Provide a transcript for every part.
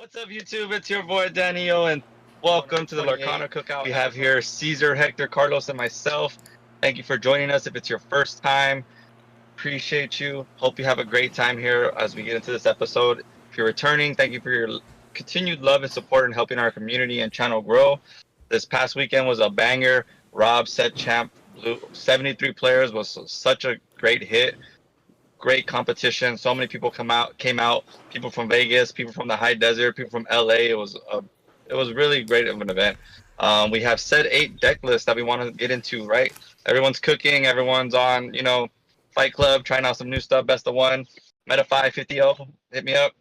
What's up, YouTube? It's your boy Daniel, and welcome to the Lorcana Cookout. We have here Cesar, Hector, Carlos, and myself. Thank you for joining us. If it's your first time, appreciate you. Hope you have a great time here as we get into this episode. If you're returning, thank you for your continued love and support in helping our community and channel grow. This past weekend was a banger. Rob set champ, blew 73 players, was such a great hit. Great competition. So many people came out. People from Vegas, people from the high desert, people from LA. It was really great of an event. We have set 8 deck lists that we want to get into. Right, everyone's cooking. Everyone's on Fight Club, trying out some new stuff. Best of one, Meta 550. Hit me up.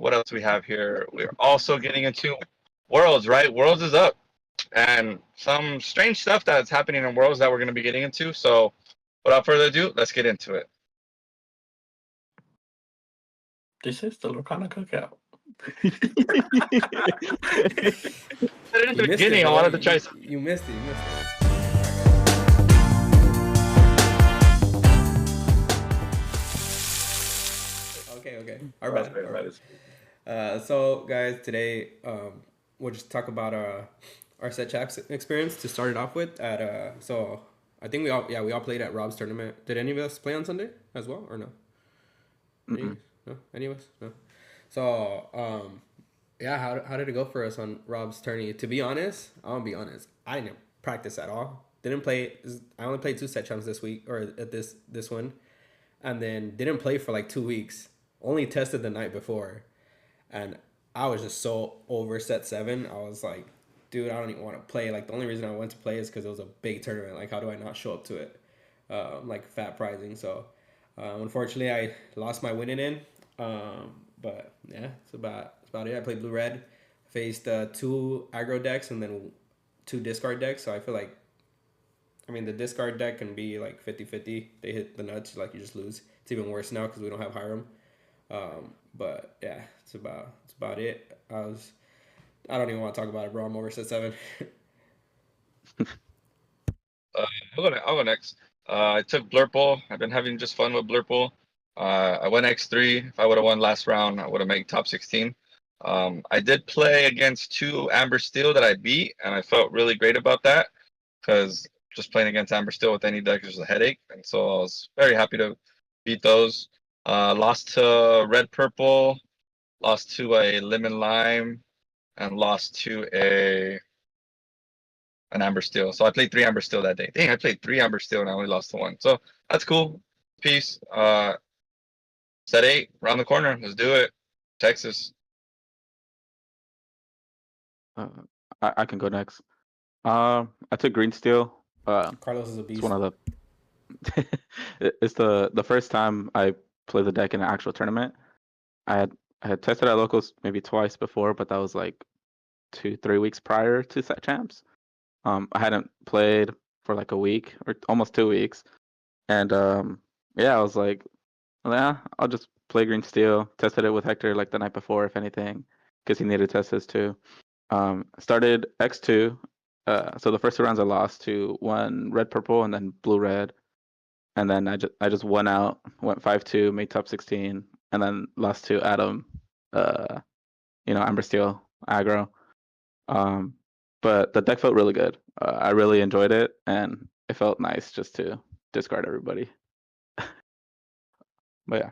What else we have here? We're also getting into Worlds. Right, Worlds is up, and some strange stuff that's happening in Worlds that we're going to be getting into. So, without further ado, let's get into it. This is the Lorcana Cookout. Said it in the beginning. I wanted to try. You missed it. Okay. Our bad. So guys, today we'll just talk about our set chaps experience to start it off with. So I think we all played at Rob's tournament. Did any of us play on Sunday as well or no? No, any of us? No. So, how did it go for us on Rob's tourney? To be honest, I'll be honest. I didn't practice at all. Didn't play. I only played 2 set champs this week or at this one, and then didn't play for like 2 weeks. Only tested the night before, and I was just so over set 7. I was like, dude, I don't even want to play. Like the only reason I went to play is because it was a big tournament. Like how do I not show up to it? Like fat pricing. So, unfortunately, I lost my winning in. But yeah, it's about it. I played blue red, faced 2 aggro decks and then 2 discard decks. So I feel like, the discard deck can be like 50-50. They hit the nuts, like you just lose. It's even worse now because we don't have Hiram. But yeah, it's about it. I don't even want to talk about it, bro. I'm over set 7. I'll go next. I took Blurple. I've been having just fun with Blurple. I went X3. If I would have won last round, I would have made top 16. I did play against 2 Amber Steel that I beat, and I felt really great about that because just playing against Amber Steel with any deck is a headache, and so I was very happy to beat those. Lost to Red Purple, lost to a Lemon Lime, and lost to an Amber Steel. So I played 3 Amber Steel that day. Dang, I played 3 Amber Steel and I only lost to 1. So that's cool. Peace. Set 8, round the corner. Let's do it. Texas. I can go next. I took green steel. Carlos is a beast. It's one of the. It's the first time I played the deck in an actual tournament. I had tested at locals maybe twice before, but that was like 2-3 weeks prior to set champs. I hadn't played for like a week or almost 2 weeks, and I was like, yeah, I'll just play green steel. Tested it with Hector like the night before, if anything, because he needed to test this too. Started X2. So the first 2 rounds I lost to 1 red purple and then blue red, and then I just won out, went 5-2, made top 16, and then lost to Adam. Amber Steel aggro. But the deck felt really good. I really enjoyed it, and it felt nice just to discard everybody. But yeah.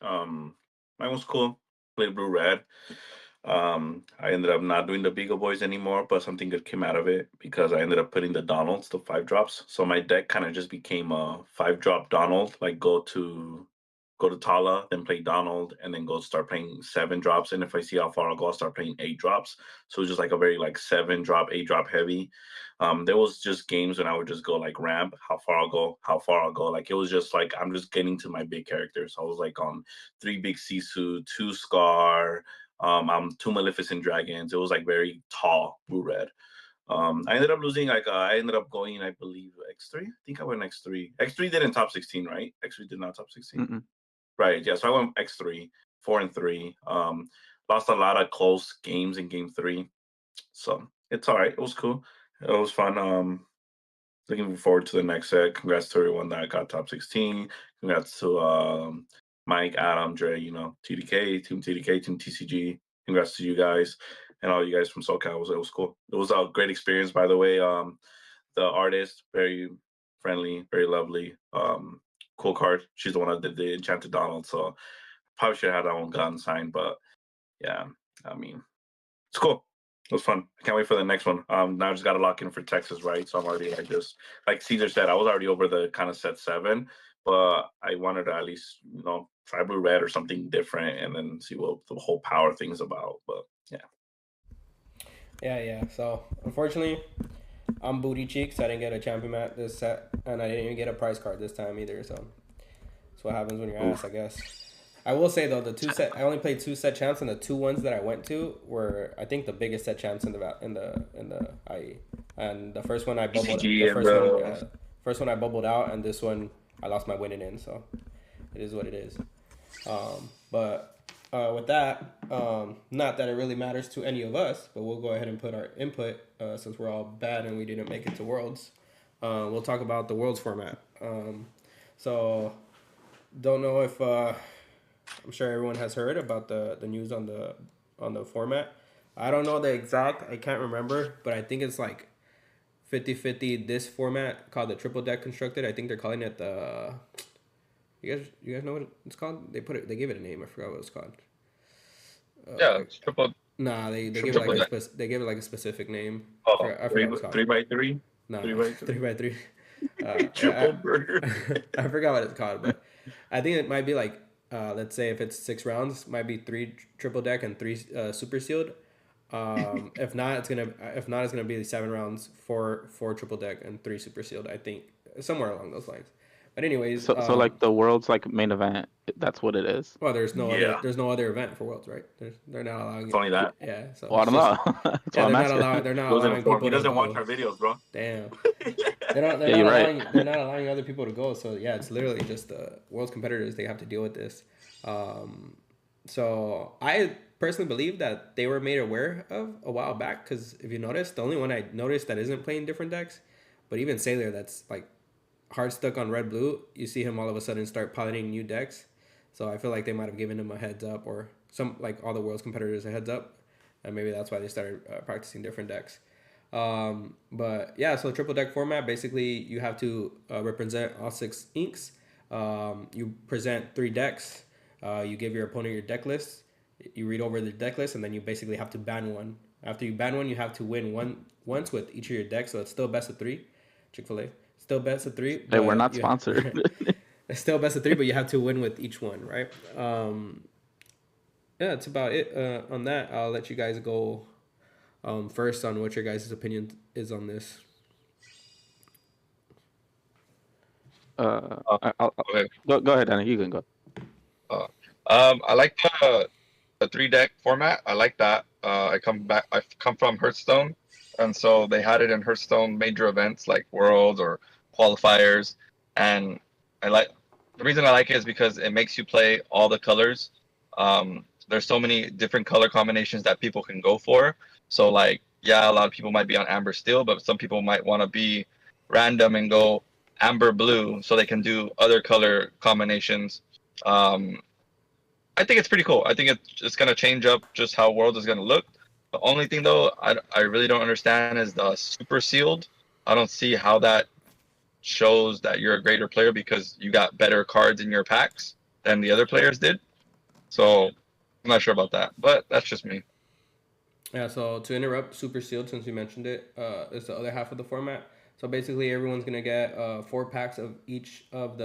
Mine was cool. Played blue red. I ended up not doing the Beagle Boys anymore, but something good came out of it because I ended up putting the Donalds to 5 drops. So my deck kind of just became a 5-drop Donald, like go to Tala, then play Donald, and then go start playing 7 drops. And if I see how far I'll go, I'll start playing 8 drops. So it's just like a very like 7-drop, 8-drop heavy. There was just games when I would just go like ramp, how far I'll go. Like it was just like I'm just getting to my big characters. So I was like on 3 big Sisu, 2 Scar, 2 Maleficent Dragons. It was like very tall blue red. I ended up losing, I ended up going, I believe, X3. I think I went X3. X3 didn't top 16, right? X3 did not top 16. Mm-mm. Right, yeah. So I went X3, 4-3. Lost a lot of close games in game 3. So it's all right. It was cool. It was fun. Looking forward to the next set. Congrats to everyone that got top 16. Congrats to Mike, Adam, Dre, TDK, Team TDK, Team TCG. Congrats to you guys and all you guys from SoCal. It was cool. It was a great experience, by the way. The artist, very friendly, very lovely. Cool card. She's the one that did the Enchanted Donald, so probably should have had our own gun signed, but yeah, I mean, it's cool. It was fun. I can't wait for the next one. Now I just got to lock in for Texas, right? So I'm already like Cesar said, I was already over the kind of set 7, but I wanted to at least, try blue red or something different and then see what the whole power thing's about. But yeah. Yeah. So unfortunately, I'm booty cheeks. I didn't get a champion mat this set, and I didn't even get a prize card this time either. So that's what happens when you're ass, I guess. I will say though, I only played 2 set champs, and the 2 ones that I went to were, I think, the biggest set champs in the IE. And the first one I bubbled. First one I bubbled out, and this one I lost my winning in. So it is what it is. But with that, not that it really matters to any of us, but we'll go ahead and put our input since we're all bad and we didn't make it to Worlds. We'll talk about the Worlds format. So don't know if I'm sure everyone has heard about the news on the format. I don't know the exact. I can't remember, but I think it's like 50-50 this format called the triple deck constructed. I think they're calling it the. You guys know what it's called? They gave it a name. I forgot what it's called. Yeah, it's triple. Nah, they gave it like a specific name. Oh, I forgot what it's called. 3x3. No, 3x3. 3x3. Triple burger. I forgot what it's called, but I think it might be like, let's say if it's 6 rounds, might be 3 triple deck and 3 super sealed. If not, it's gonna be 7 rounds, 4 triple deck and 3 super sealed. I think somewhere along those lines. But anyways, so like the World's like main event, that's what it is. Well, there's no other event for Worlds, right? They're not allowing. It's only that. Yeah. So well, I don't know. They're not allowing people. He doesn't watch our videos, bro. Damn. They're not allowing other people to go. So yeah, it's literally just the World's competitors. They have to deal with this. So I personally believe that they were made aware of a while back, because if you notice, the only one I noticed that isn't playing different decks, but even Sailor, that's like hard stuck on red blue, you see him all of a sudden start piloting new decks. So I feel like they might have given him a heads up, or some, like all the World's competitors, a heads up, and maybe that's why they started practicing different decks. But yeah, so triple deck format, basically you have to represent all 6 inks. You present 3 decks. You give your opponent your deck list. You read over the deck list, and then you basically have to ban one. After you ban one, you have to win once with each of your decks. So it's still best of 3. Chick-fil-A. Still best of 3. Hey, we're not sponsored. It's still best of 3, but you have to win with each one, right? Yeah, that's about it on that. I'll let you guys go first on what your guys' opinion is on this. Okay. Go ahead, Danny. You can go. I like the 3 deck format. I like that. I come from Hearthstone, and so they had it in Hearthstone major events like Worlds or qualifiers, and the reason I like it is because it makes you play all the colors. There's so many different color combinations that people can go for. So like, yeah, a lot of people might be on amber steel, but some people might want to be random and go amber blue, so they can do other color combinations. I think it's pretty cool. I think it's gonna change up just how World is gonna look. The only thing though, I really don't understand is the super sealed. I don't see how that shows that you're a greater player, because you got better cards in your packs than the other players did. So I'm not sure about that, but that's just me. Yeah, so to interrupt, super sealed, since you mentioned it, is the other half of the format. So basically everyone's gonna get 4 packs of each of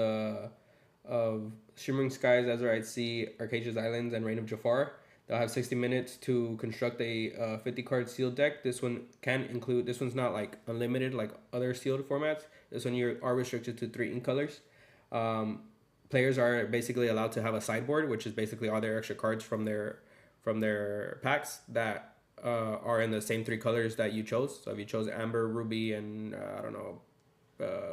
Shimmering Skies, Azurite Sea, Arcasia's Islands, and Reign of Jafar. They'll have 60 minutes to construct a 50 card sealed deck. This one's not like unlimited like other sealed formats. This one you are restricted to 3 ink colors. Players are basically allowed to have a sideboard, which is basically all their extra cards from their packs that are in the same 3 colors that you chose. So if you chose Amber, Ruby, and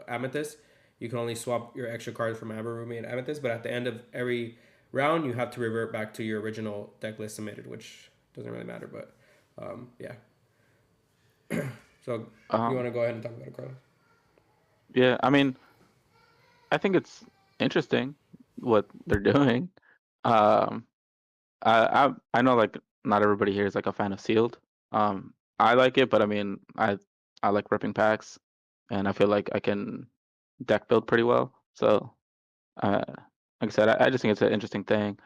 Amethyst, you can only swap your extra cards from Amber, Ruby, and Amethyst. But at the end of every round, you have to revert back to your original deck list submitted, which doesn't really matter. But yeah. So you want to go ahead and talk about it, Carlos? Yeah, I mean, I think it's interesting what they're doing. Um, I know like not everybody here is like a fan of sealed. I like it, but I mean I like ripping packs, and I feel like I can deck build pretty well. So like I said, I just think it's an interesting thing.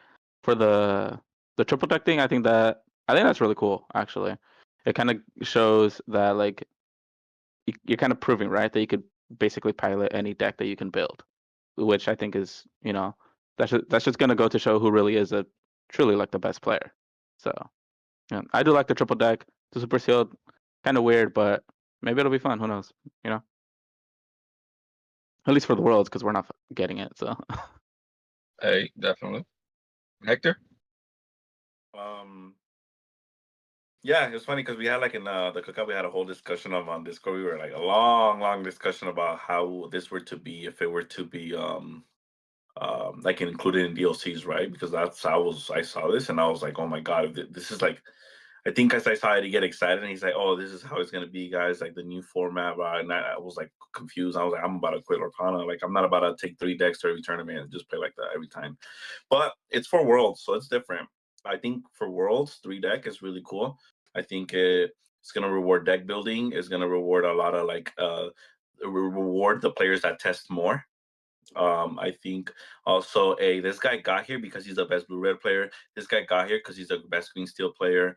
For the triple deck thing, I think that's really cool actually. It kind of shows that like you're kind of proving, right, that you could basically pilot any deck that you can build, which I think is, that's just gonna go to show who really is a truly like the best player. So yeah, I do like the triple deck. The super sealed, kind of weird, but maybe it'll be fun. Who knows? You know, at least for the worlds, because we're not getting it. So Hey, definitely. Hector? Yeah, it's funny because we had like in the cookout, we had a whole discussion on Discord. We were like a long discussion about how this were to be if it were to be like included in DLCs, right? Because I saw this and I was like, oh my god, this is like, I think as I saw it, he get excited and he's like, oh, this is how it's gonna be, guys, like the new format. And I was like confused. I was like, I'm about to quit Lorcana. Like I'm not about to take 3 decks to every tournament and just play like that every time. But it's for Worlds, so it's different. I think for Worlds, 3 deck is really cool. I think it's gonna reward deck building. It's gonna reward a lot of like reward the players that test more. I think also, this guy got here because he's the best blue red player. This guy got here because he's the best green steel player.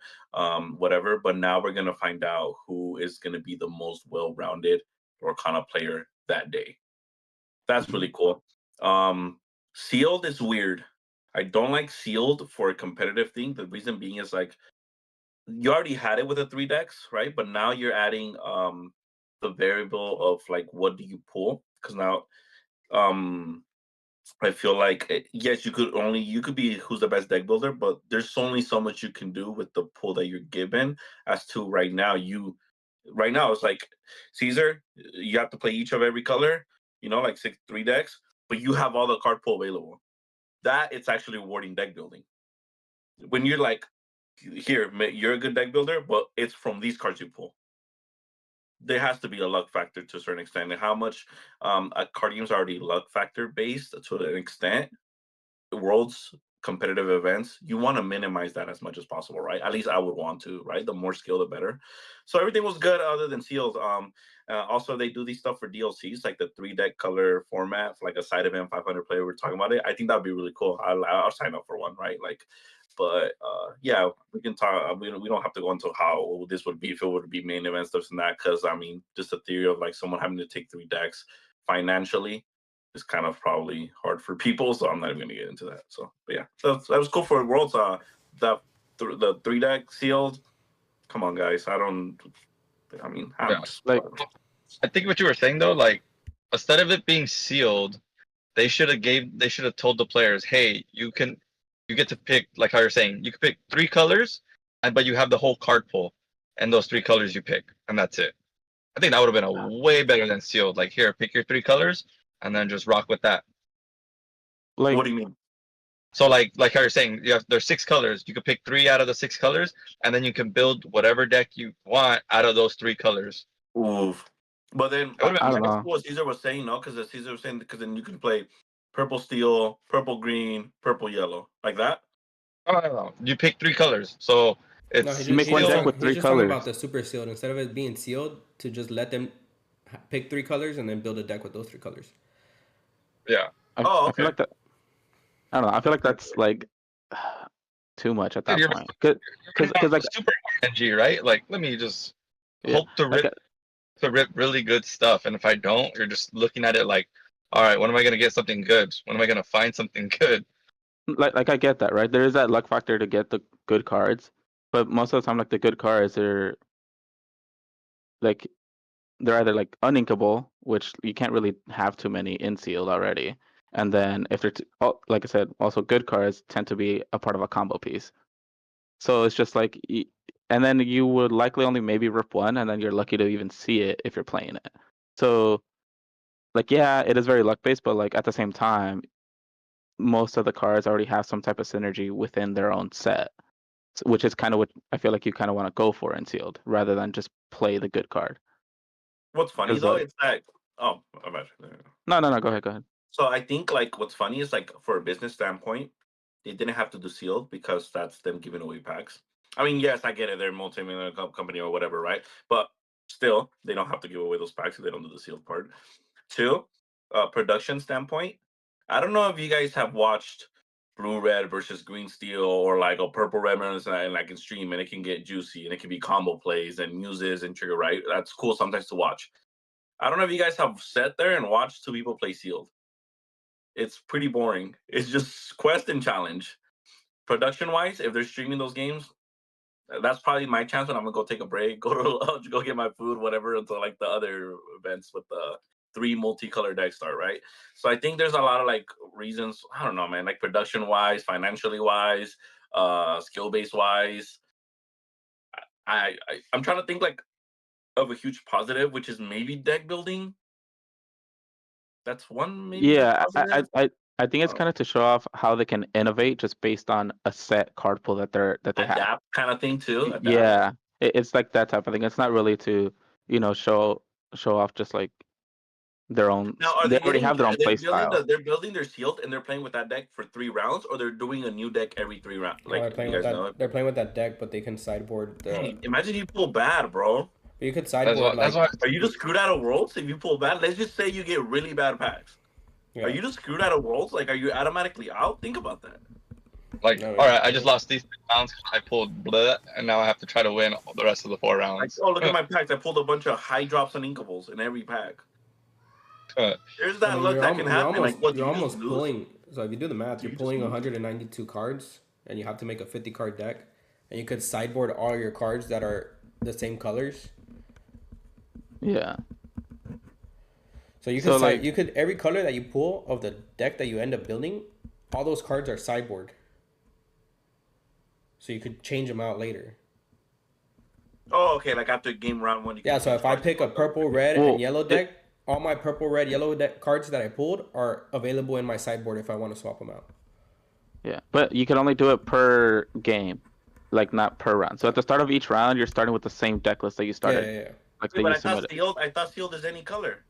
Whatever. But now we're gonna find out who is gonna be the most well-rounded Lorcana player that day. That's really cool. Sealed is weird. I don't like sealed for a competitive thing. The reason being is like you already had it with the 3 decks, right? But now you're adding the variable of like what do you pull? Because now I feel like yes, you could be who's the best deck builder, but there's only so much you can do with the pool that you're given. As to right now, it's like Cesar, you have to play each of every color, like 3 decks, but you have all the card pool available. That it's actually rewarding deck building. When you're like, here, you're a good deck builder, but it's from these cards you pull. There has to be a luck factor to a certain extent. And how much a card games are already luck factor based to an extent. Worlds competitive events, you want to minimize that as much as possible, right? At least I would want to, right? The more skill, the better. So everything was good other than seals. Also they do these stuff for DLCs, like the 3 deck color format, for like a side event 500 player. We're talking about it. I think that'd be really cool. I'll sign up for one, right? Like, but yeah, we can talk. We don't have to go into how this would be if it would be main event stuff and that, because I mean, just the theory of like someone having to take 3 decks financially is kind of probably hard for people, so I'm not even gonna get into that. So, but yeah, so that was cool for Worlds. The 3 deck sealed. Come on, guys. I'm Yeah. just like I think what you were saying though, like instead of it being sealed, they should have told the players, hey, you get to pick, like how you're saying, you can pick 3 colors, but you have the whole card pool, and those 3 colors you pick, and that's it. I think that would have been a way better than sealed. Like here, pick your 3 colors, and then just rock with that. like what do you mean? So like how you're saying, there's 6 colors. You could pick 3 out of the 6 colors, and then you can build whatever deck you want out of those 3 colors. Oof. But then It would've been I don't that's know. what Caesar was saying, no? Because Caesar was saying because then you can play purple steel, purple green, purple yellow, like that. No. You pick 3 colors, so No, it's You make one deck with he's 3 just talking about colors. the super sealed. Instead of it being sealed, to just let them pick 3 colors and then build a deck with those 3 colors. yeah. Oh, I feel okay. like that. I don't know. I feel like that's like too much at that Dude, point. Because like super RNG, right? Like, let me just yeah, hope to like rip really good stuff, and if I don't, you're just looking at it like, all right, when am I gonna get something good? When am I gonna find something good? like I get that, right? There is that luck factor to get the good cards, but most of the time, like the good cards are like they're either like uninkable, which you can't really have too many in sealed already, and then if they're like I said, also good cards tend to be a part of a combo piece. So it's just like, and then you would likely only maybe rip one, and then you're lucky to even see it if you're playing it. So, like, yeah, it is very luck based, but like at the same time, most of the cards already have some type of synergy within their own set, which is kind of what I feel like you kind of want to go for in sealed, rather than just play the good card. What's funny Because though, like, it's that. Oh, I'm actually. no, go ahead. So I think like what's funny is like for a business standpoint, they didn't have to do sealed because that's them giving away packs. I mean, yes, I get it. They're a multi-million company or whatever, right? But still, they don't have to give away those packs if they don't do the sealed part. Two, production standpoint, I don't know if you guys have watched blue red versus green steel or like a purple red and like in stream, and it can get juicy and it can be combo plays and muses and trigger right. That's cool sometimes to watch. I don't know if you guys have sat there and watched two people play sealed. It's pretty boring. It's just quest and challenge. Production wise, if they're streaming those games, that's probably my chance when I'm gonna go take a break, go to lunch, go get my food, whatever, until like the other events with the 3 multicolored decks start, right? So I think there's a lot of like reasons. I don't know, man. Like production wise, financially wise, skill base wise. I'm trying to think like of a huge positive, which is maybe deck building. That's one maybe. Yeah, I think it's kind of to show off how they can innovate just based on a set card pool that they have. Adapt kind of thing too. Adapt. Yeah, it's like that type of thing. It's not really to show off just like their own. Now, are they they already have their own play style. They're building their sealed and they're playing with that deck for 3 rounds, or they're doing a new deck every 3 rounds. Like they're playing with that. They're playing with that deck, but they can sideboard. Hey, imagine you pull bad, bro. You could sideboard. That's why. Are you just screwed out of worlds if you pull bad? Let's just say you get really bad packs. Yeah. Are you just screwed out of worlds? Like, are you automatically out? Think about that. Like, all right, I just lost these 3 rounds. I pulled bleh, and now I have to try to win the rest of the 4 rounds. Like, oh, look at my packs. I pulled a bunch of high drops and inkables in every pack. There's that luck that can happen. You're almost pulling. So if you do the math, you're pulling 192 cards, and you have to make a 50 card deck, and you could sideboard all your cards that are the same colors. Yeah. So you could you could every color that you pull of the deck that you end up building, all those cards are sideboard. So you could change them out later. Oh, okay. Like after game round 1. Yeah. So if I pick a purple, red, and yellow deck, all my purple, red, yellow deck cards that I pulled are available in my sideboard if I want to swap them out. Yeah, but you can only do it per game, like not per round. So at the start of each round, you're starting with the same deck list that you started. Yeah. Like wait, but I thought sealed is any color.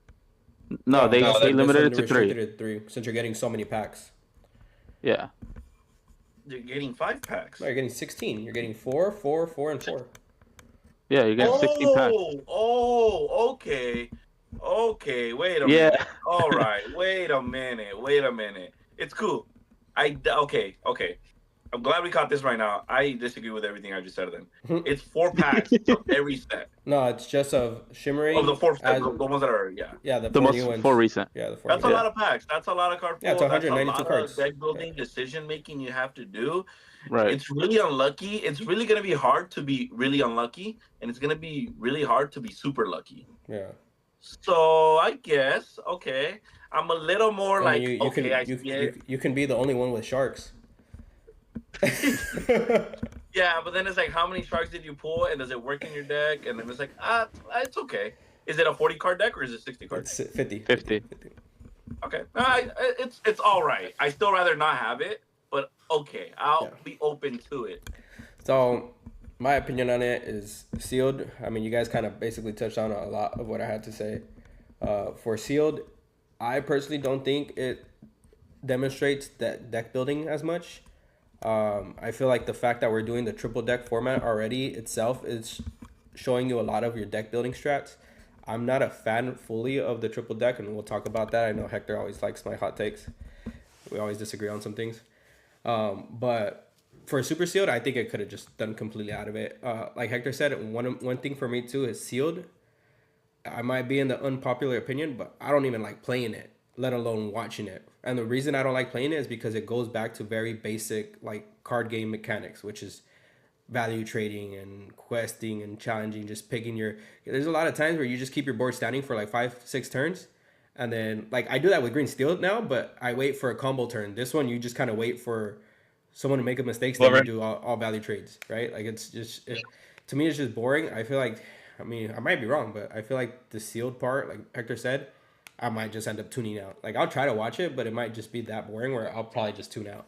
No, they limited it to 3 since you're getting so many packs. Yeah. You're getting 5 packs. No, you're getting 16. You're getting 4, 4, 4, and 4. Yeah, you're getting 16 packs. Oh, okay. Okay, wait a minute. All right, wait a minute. It's cool. Okay. I'm glad we caught this right now. I disagree with everything I just said then. It's 4 packs of every set. No, it's just of shimmering. Of the 4 sets, the ones that are, the most new ones. 4 recent. Yeah, the 4 That's a lot of packs. That's a lot of card. Yeah, it's 192 cards. Deck building, decision making you have to do. Right. It's really unlucky. It's really gonna be hard to be really unlucky, and it's gonna be really hard to be super lucky. Yeah. So I guess I'm a little more like you can be the only one with sharks. Yeah, but then it's like, how many sharks did you pull, and does it work in your deck? And then it's like, it's okay. Is it a 40 card deck or is it 60 card? It's 50. Okay, it's all right. I still rather not have it, but okay, I'll be open to it. So, my opinion on it is sealed. I mean, you guys kind of basically touched on a lot of what I had to say. For sealed, I personally don't think it demonstrates that deck building as much. I feel like the fact that we're doing the triple deck format already itself is showing you a lot of your deck building strats. I'm not a fan fully of the triple deck, and we'll talk about that. I know Hector always likes my hot takes. We always disagree on some things. But for super sealed, I think it could have just done completely out of it. Like Hector said, one thing for me too is sealed. I might be in the unpopular opinion, but I don't even like playing it, let alone watching it. And the reason I don't like playing it is because it goes back to very basic like card game mechanics, which is value trading and questing and challenging, just picking there's a lot of times where you just keep your board standing for like 5-6 turns. And then like I do that with green steel now, but I wait for a combo turn. This one, you just kind of wait for someone to make a mistake, then you do all value trades, right? Like it's just, to me, it's just boring. I feel like, I mean, I might be wrong, but I feel like the sealed part, like Hector said, I might just end up tuning out. Like I'll try to watch it, but it might just be that boring where I'll probably just tune out.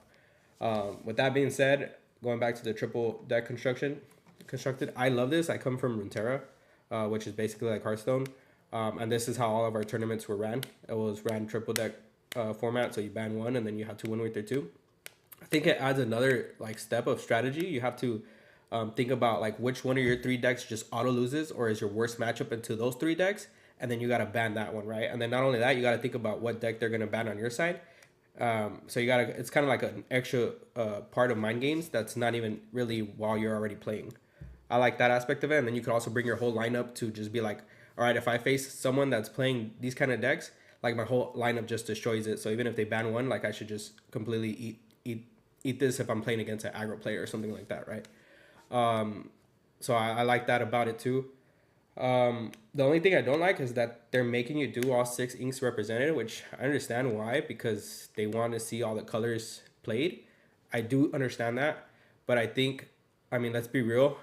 With that being said, going back to the triple deck constructed, I love this. I come from Runeterra, which is basically like Hearthstone. And this is how all of our tournaments were ran. It was ran triple deck format, so you ban one and then you have to win with your 2. I think it adds another like step of strategy. You have to think about like which one of your 3 decks just auto loses or is your worst matchup into those 3 decks, and then you got to ban that one, right? And then not only that, you got to think about what deck they're gonna ban on your side. So you gotta. It's kind of like an extra part of mind games that's not even really while you're already playing. I like that aspect of it, and then you could also bring your whole lineup to just be like, all right, if I face someone that's playing these kind of decks, like my whole lineup just destroys it. So even if they ban one, like I should just completely eat this if I'm playing against an aggro player or something like that, right? So I like that about it too. The only thing I don't like is that they're making you do all 6 inks represented, which I understand why, because they want to see all the colors played. I do understand that, but I think, I mean, let's be real.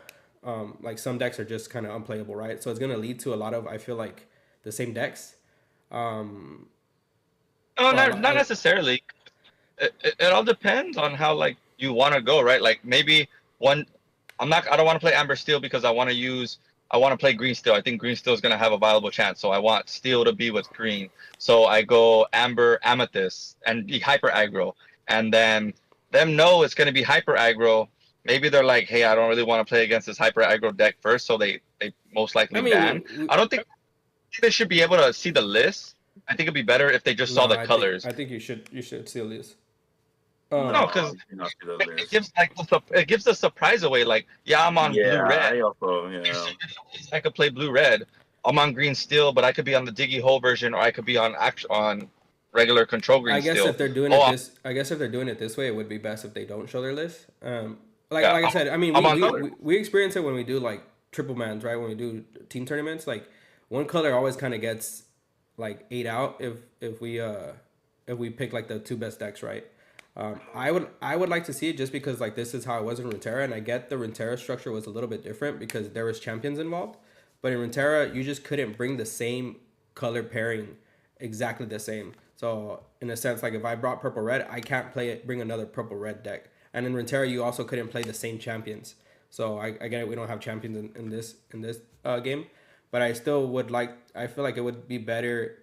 Like some decks are just kind of unplayable, right? So it's gonna lead to a lot of, I feel like, the same decks. No, Well, not necessarily. It all depends on how like you want to go, right? Like maybe one, I don't want to play Amber Steel because I want to play Green Steel. I think Green Steel is gonna have a viable chance, so I want Steel to be with Green. So I go Amber Amethyst and be hyper aggro, and then them know it's gonna be hyper aggro. Maybe they're like, hey, I don't really want to play against this hyper aggro deck first, so they most likely I mean, ban. I don't think they should be able to see the list. I think it'd be better if they just saw the colors. I think you should seal this. No, because it gives like it gives the surprise away. Like, yeah, I'm on blue red. I also, I could play blue red. I'm on green steel, but I could be on the Diggy Hole version, or I could be on regular control green I guess steel. if they're doing it this way, it would be best if they don't show their list. Like I said, I mean, we experience it when we do like triple mans, right? When we do team tournaments, like one color always kind of gets like 8 out if we pick like the 2 best decks, right? I would like to see it just because like this is how it was in Runeterra, and I get the Runeterra structure was a little bit different because there was champions involved, but in Runeterra you just couldn't bring the same color pairing exactly the same. So in a sense, like if I brought purple red, I can't bring another purple red deck. And in Runeterra, you also couldn't play the same champions. So I get it. We don't have champions in this game, but I still would like. I feel like it would be better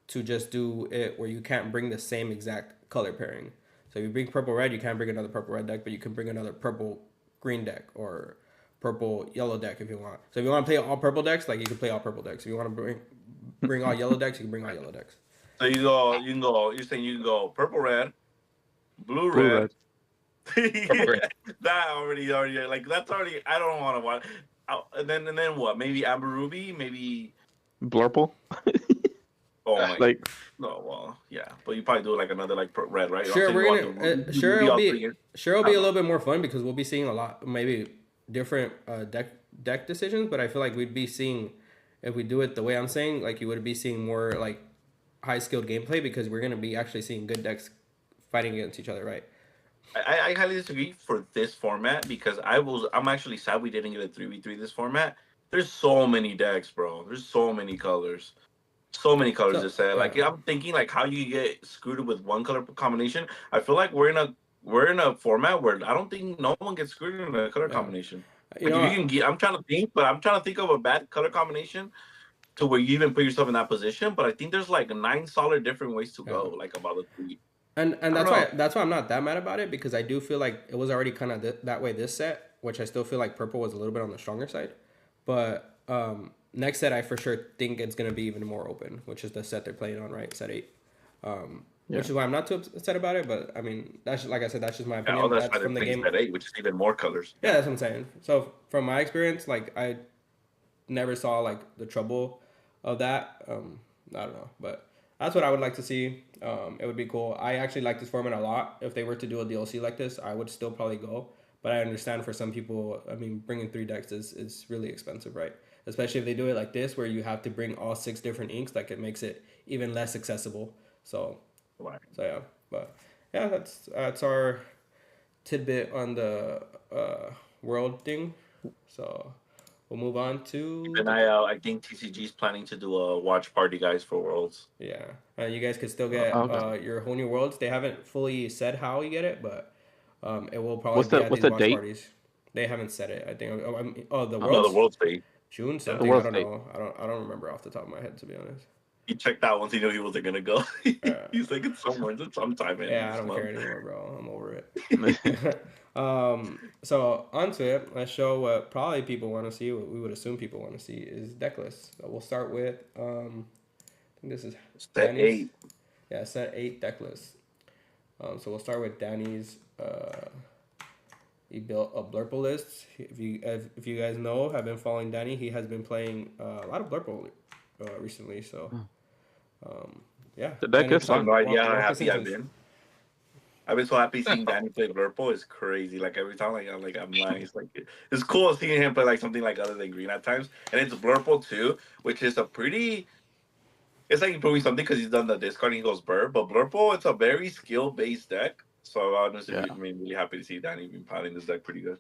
to just do it where you can't bring the same exact color pairing. So if you bring purple ring, you can't bring another purple red deck, but you can bring another purple green deck or purple yellow deck if you want. So if you want to play all purple decks, like you can play all purple decks. If you want to bring all yellow decks, you can bring all yellow decks. So you're saying you can go purple red, blue red. That already like that's already. I don't want to watch. And then what? Maybe Amber Ruby, maybe Blurple. Oh my! Like, no, well, yeah, but you probably do like another like red, right? Sure, we're gonna it'll be a little bit more fun because we'll be seeing a lot, maybe different deck decisions. But I feel like we'd be seeing, if we do it the way I'm saying, like you would be seeing more like high skilled gameplay because we're gonna be actually seeing good decks fighting against each other, right? I highly disagree for this format because I'm actually sad we didn't get a 3v3 this format. There's so many decks, bro. There's so many colors. So many colors to say. Like I'm thinking like how you get screwed with one color combination. I feel like we're in a format where I don't think no one gets screwed in a color combination. Like I'm trying to think of a bad color combination to where you even put yourself in that position. But I think there's like 9 solid different ways to go, like about the 3. And that's why I'm not that mad about it because I do feel like it was already kind of that way this set, which I still feel like purple was a little bit on the stronger side, but next set I for sure think it's gonna be even more open, which is the set they're playing on, right? Set 8, which is why I'm not too upset about it. But I mean, that's like I said, that's just my opinion. That's from the game. Set 8, which is even more colors. Yeah, that's what I'm saying. So from my experience, like I never saw like the trouble of that. I don't know, but that's what I would like to see. It would be cool. I actually like this format a lot. If they were to do a DLC like this, I would still probably go. But I understand for some people, I mean, bringing 3 decks is really expensive, right? Especially if they do it like this, where you have to bring all 6 different inks, like it makes it even less accessible. So yeah, but yeah, that's our tidbit on the world thing. So we'll move on to. Keep an eye out. I think TCG is planning to do a watch party, guys, for Worlds. Yeah, you guys could still get your whole new Worlds. They haven't fully said how you get it, but it will probably be at these watch parties. They haven't said it. I think. The Worlds. The Worlds date. June something. I don't know. I don't remember off the top of my head, to be honest. He checked out once he knew he wasn't gonna go. He's like, it's sometime. Yeah, I don't care anymore, bro. I'm over it. So onto it. Let's show what probably people want to see. What we would assume people want to see is Decklist. So we'll start with I think this is set Danny's. 8. Yeah, set 8 Decklist. So we'll start with Danny's. He built a Blurple list. If you guys know, have been following Danny, he has been playing a lot of Blurple recently. So, yeah. The deck is I have fun. no idea how happy I've been. I've been so happy seeing Danny play Blurple. It's crazy. Like every time, I'm lying. It's like it's cool seeing him play like something like other than green at times, and it's Blurple too, which is a pretty. It's like improving something because he's done the discard and he goes Burr, but Blurple, it's a very skill based deck. So I honestly really happy to see Danny been piloting this deck pretty good.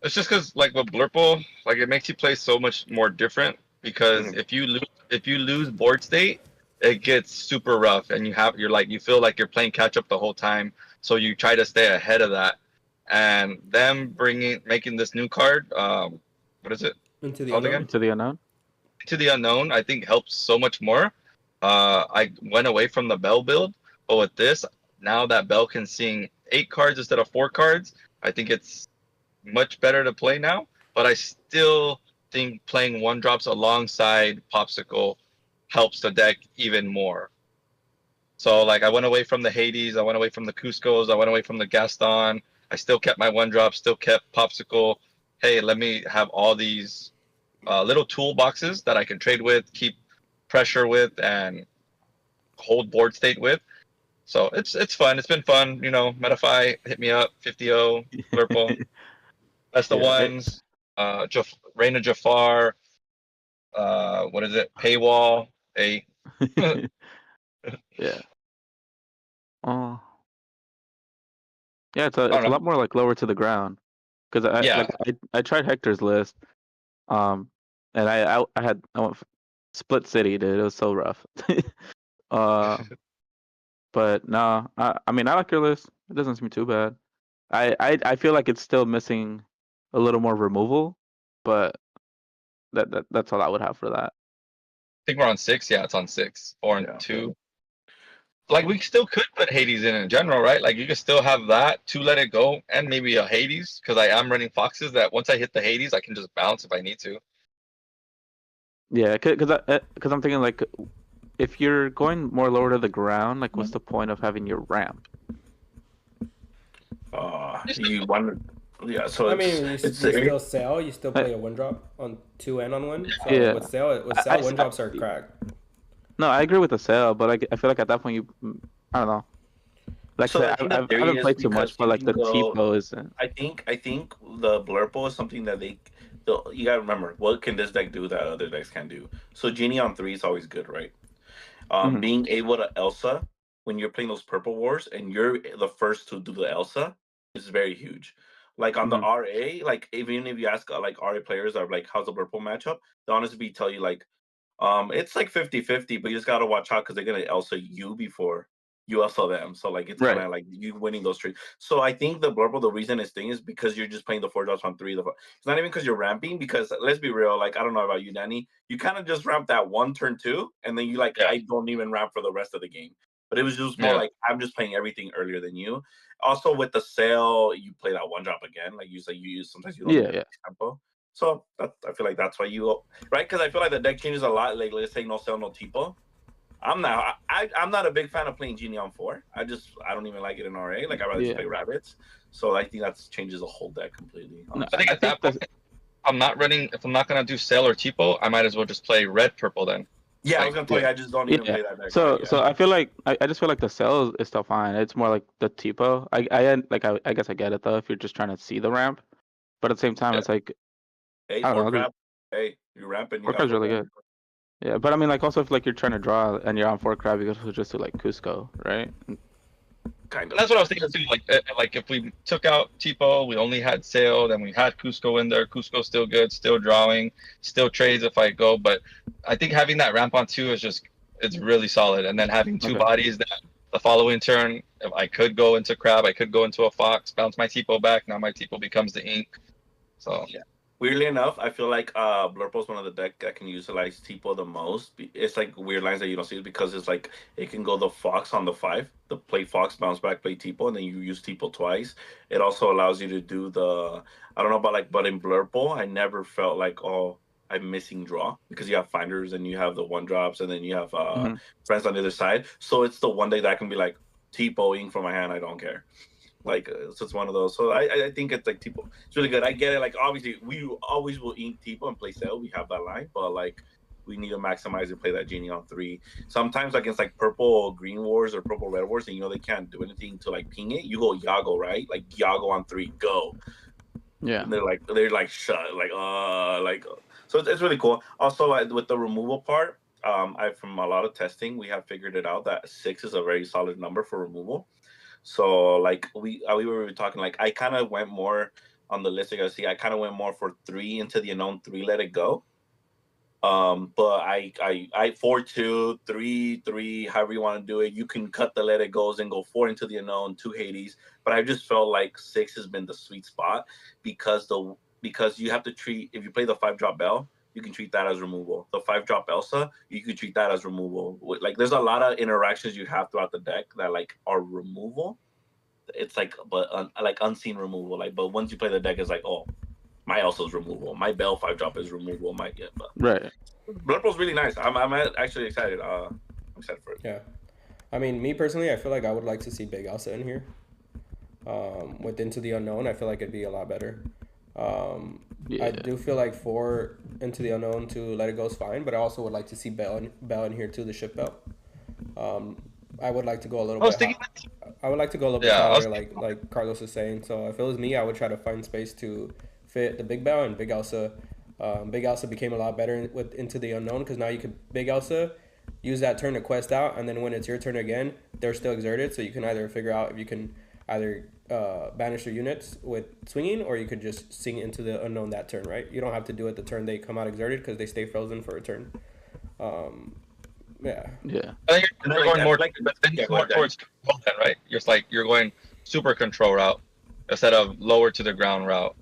It's just because like with Blurple, like it makes you play so much more different because if you lose board state, it gets super rough and you feel like you're playing catch up the whole time. So you try to stay ahead of that. And them making this new card, what is it? Into the Unknown. Into the Unknown. Into the Unknown, I think helps so much more. I went away from the Bell build, but with this, now that Bell can sing 8 cards instead of 4 cards, I think it's much better to play now. But I still think playing 1-drops alongside Popsicle helps the deck even more. So like I went away from the Hades, I went away from the Cuscos, I went away from the Gaston. I still kept my 1-drop, still kept Popsicle. Hey, let me have all these little toolboxes that I can trade with, keep pressure with, and hold board state with. So it's fun. It's been fun. You know, Metafy, hit me up, 50-0, Purple. That's the ones. Reina Jafar. What is it? Paywall. A. Yeah. Oh. Yeah, it's a lot more like lower to the ground. Because I tried Hector's list, and I went split city, dude. It was so rough. But no, I mean I like your list. It doesn't seem too bad. I feel like it's still missing a little more removal, but that's all I would have for that. I think we're on 6. Yeah, it's on 6. 4 and 2. Like we still could put Hades in general, right? Like you could still have that to let it go, and maybe a Hades because I am running Foxes that once I hit the Hades, I can just bounce if I need to. Yeah, because I'm thinking like, if you're going more lower to the ground, like what's the point of having your ramp? You want, so I mean, you still sell. You still play a 1-drop on 2 and on 1. So with sale, 1-drops are cracked. No, I agree with the sale, but I feel like at that point I don't know. Like so I haven't played too much, but like the TPO is. I think the Blurple is something that you gotta remember, what can this deck do that other decks can do? So Genie on 3 is always good, right? Being able to Elsa when you're playing those Purple Wars and you're the first to do the Elsa is very huge. Like on the RA, like even if you ask like RA players are like, how's the Blurple matchup? They honestly tell you like, it's like 50-50, but you just gotta watch out because they're gonna Elsa you before you Elsa them. So like it's kind of like you winning those trades. So I think the Blurple, the reason it's thing is because you're just playing the 4-drops on 3. It's not even because you're ramping, because let's be real, like I don't know about you, Danny. You kind of just ramp that 1 turn 2, and then you I don't even ramp for the rest of the game. But it was just more like I'm just playing everything earlier than you. Also with the sale, you play that 1-drop again. Like you say, you use sometimes you don't tempo. So I feel like that's why right? Because I feel like the deck changes a lot. Like let's say no sell, no tipo. I'm not a big fan of playing Genie on 4. I don't even like it in RA. Like I rather just play rabbits. So I think that changes the whole deck completely. I think at that point, I'm not running. If I'm not gonna do sale or tipo, I might as well just play red purple then. Yeah, I was gonna tell you, I just don't even play that deck. So I feel like I just feel like the sale is still fine. It's more like the tipo. I guess I get it though if you're just trying to see the ramp, but at the same time it's like, hey, I don't know. Hey, you're ramping. 4-crab's really good. Yeah, but I mean, like, also if like you're trying to draw and you're on 4-crab, you could just do like Cusco, right? Kind of. That's what I was thinking too. Like if we took out Tipo, we only had Sale, then we had Cusco in there. Cusco's still good, still drawing, still trades if I go. But I think having that ramp on 2 it's really solid. And then having 2 bodies that the following turn, if I could go into Crab, I could go into a Fox, bounce my Tipo back. Now my Tipo becomes the ink. So Weirdly enough, I feel like Blurple is one of the deck that can utilize Tipo the most. It's like weird lines that you don't see because it's like it can go the Fox on the 5, the play Fox, bounce back, play Tipo, and then you use Tipo twice. It also allows you to do the I don't know about like, but in Blurple, I never felt like I'm missing draw because you have finders and you have the 1 drops and then you have friends on the other side. So it's the one day that I can be like Tipo-ing from my hand. I don't care. Like so it's one of those. So I think it's like Tipo. It's really good. I get it. Like obviously we always will ink Tipo and play Cell. We have that line, but like we need to maximize and play that genie on 3. Sometimes against like purple or green wars or purple red wars, and you know they can't do anything to like ping it. You go Yago, right? Like Yago on 3, go. Yeah. And they're like shut, like so it's really cool. Also with the removal part, I from a lot of testing, we have figured it out that 6 is a very solid number for removal. So like we were talking like I kind of went more on the list. I kind of went more for 3 into the unknown, 3 let it go. But I 4-2, 3-3, however you want to do it. You can cut the let it goes and go 4 into the unknown, 2 Hades. But I just felt like 6 has been the sweet spot because you have to treat if you play the 5-drop Bell, you can treat that as removal. The 5-drop Elsa, you can treat that as removal. Like there's a lot of interactions you have throughout the deck that like are removal. It's like like unseen removal. Like but once you play the deck, it's like my Elsa's removal. My Bell 5-drop is removal. But Right. Blood Bowl's really nice. I'm actually excited. I'm excited for it. Yeah. I mean, me personally, I feel like I would like to see Big Elsa in here. With Into the Unknown, I feel like it'd be a lot better. I do feel like 4 Into the Unknown to Let It Go is fine, but I also would like to see Bell in here too, the ship Bell. I would like to go a little bit. I would like to go a little bit higher, like Carlos is saying. So if it was me, I would try to find space to fit the Big Bell and Big Elsa. Big Elsa became a lot better with Into the Unknown because now you could Big Elsa, use that turn to quest out, and then when it's your turn again, they're still exerted. So you can either figure out if you can either banish your units with swinging, or you could just sing Into the Unknown that turn, right? You don't have to do it the turn they come out exerted because they stay frozen for a turn. Yeah. I think you're going more, more towards control then, right? You're going super control route instead of lower to the ground route.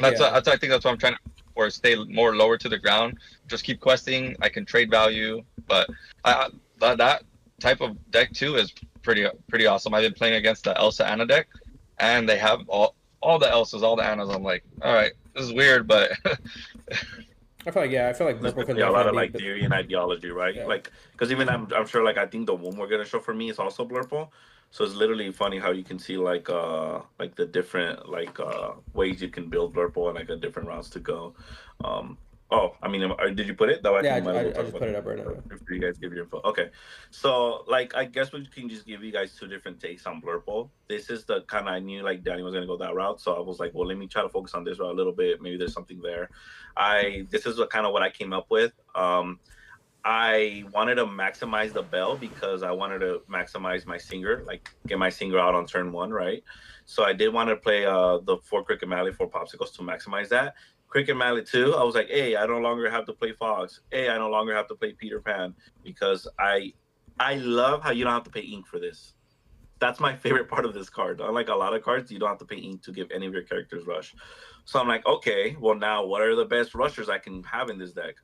I think that's what I'm trying to or stay more lower to the ground. Just keep questing. I can trade value, but that type of deck too is pretty awesome. I've been playing against the Elsa Anna deck, and they have all the Elsas, all the Annas. I'm like, all right, this is weird, but I feel like there's Blurple can a lot of definitely like theory and ideology, right? Yeah. Like because even I'm sure like I think the one we're gonna show for me is also Blurple. So it's literally funny how you can see like the different ways you can build Blurple and like the different routes to go. I mean, did you put it? That way I just put it up right now. After you guys give your info. Okay. So like I guess we can just give you guys 2 different takes on Blurple. This is the kind of I knew like Danny was gonna go that route, so I was like, well, let me try to focus on this route a little bit. Maybe there's something there. This is kind of what I came up with. I wanted to maximize the Bell because I wanted to maximize my Singer, like get my Singer out on turn 1, right? So I did want to play the 4 Cricket Mallet, 4 Popsicles to maximize that. Cricket Mallet 2, I was like, hey, I no longer have to play Fox. Hey, I no longer have to play Peter Pan because I love how you don't have to pay ink for this. That's my favorite part of this card. Unlike a lot of cards, you don't have to pay ink to give any of your characters rush. So I'm like, okay, well now what are the best rushers I can have in this deck?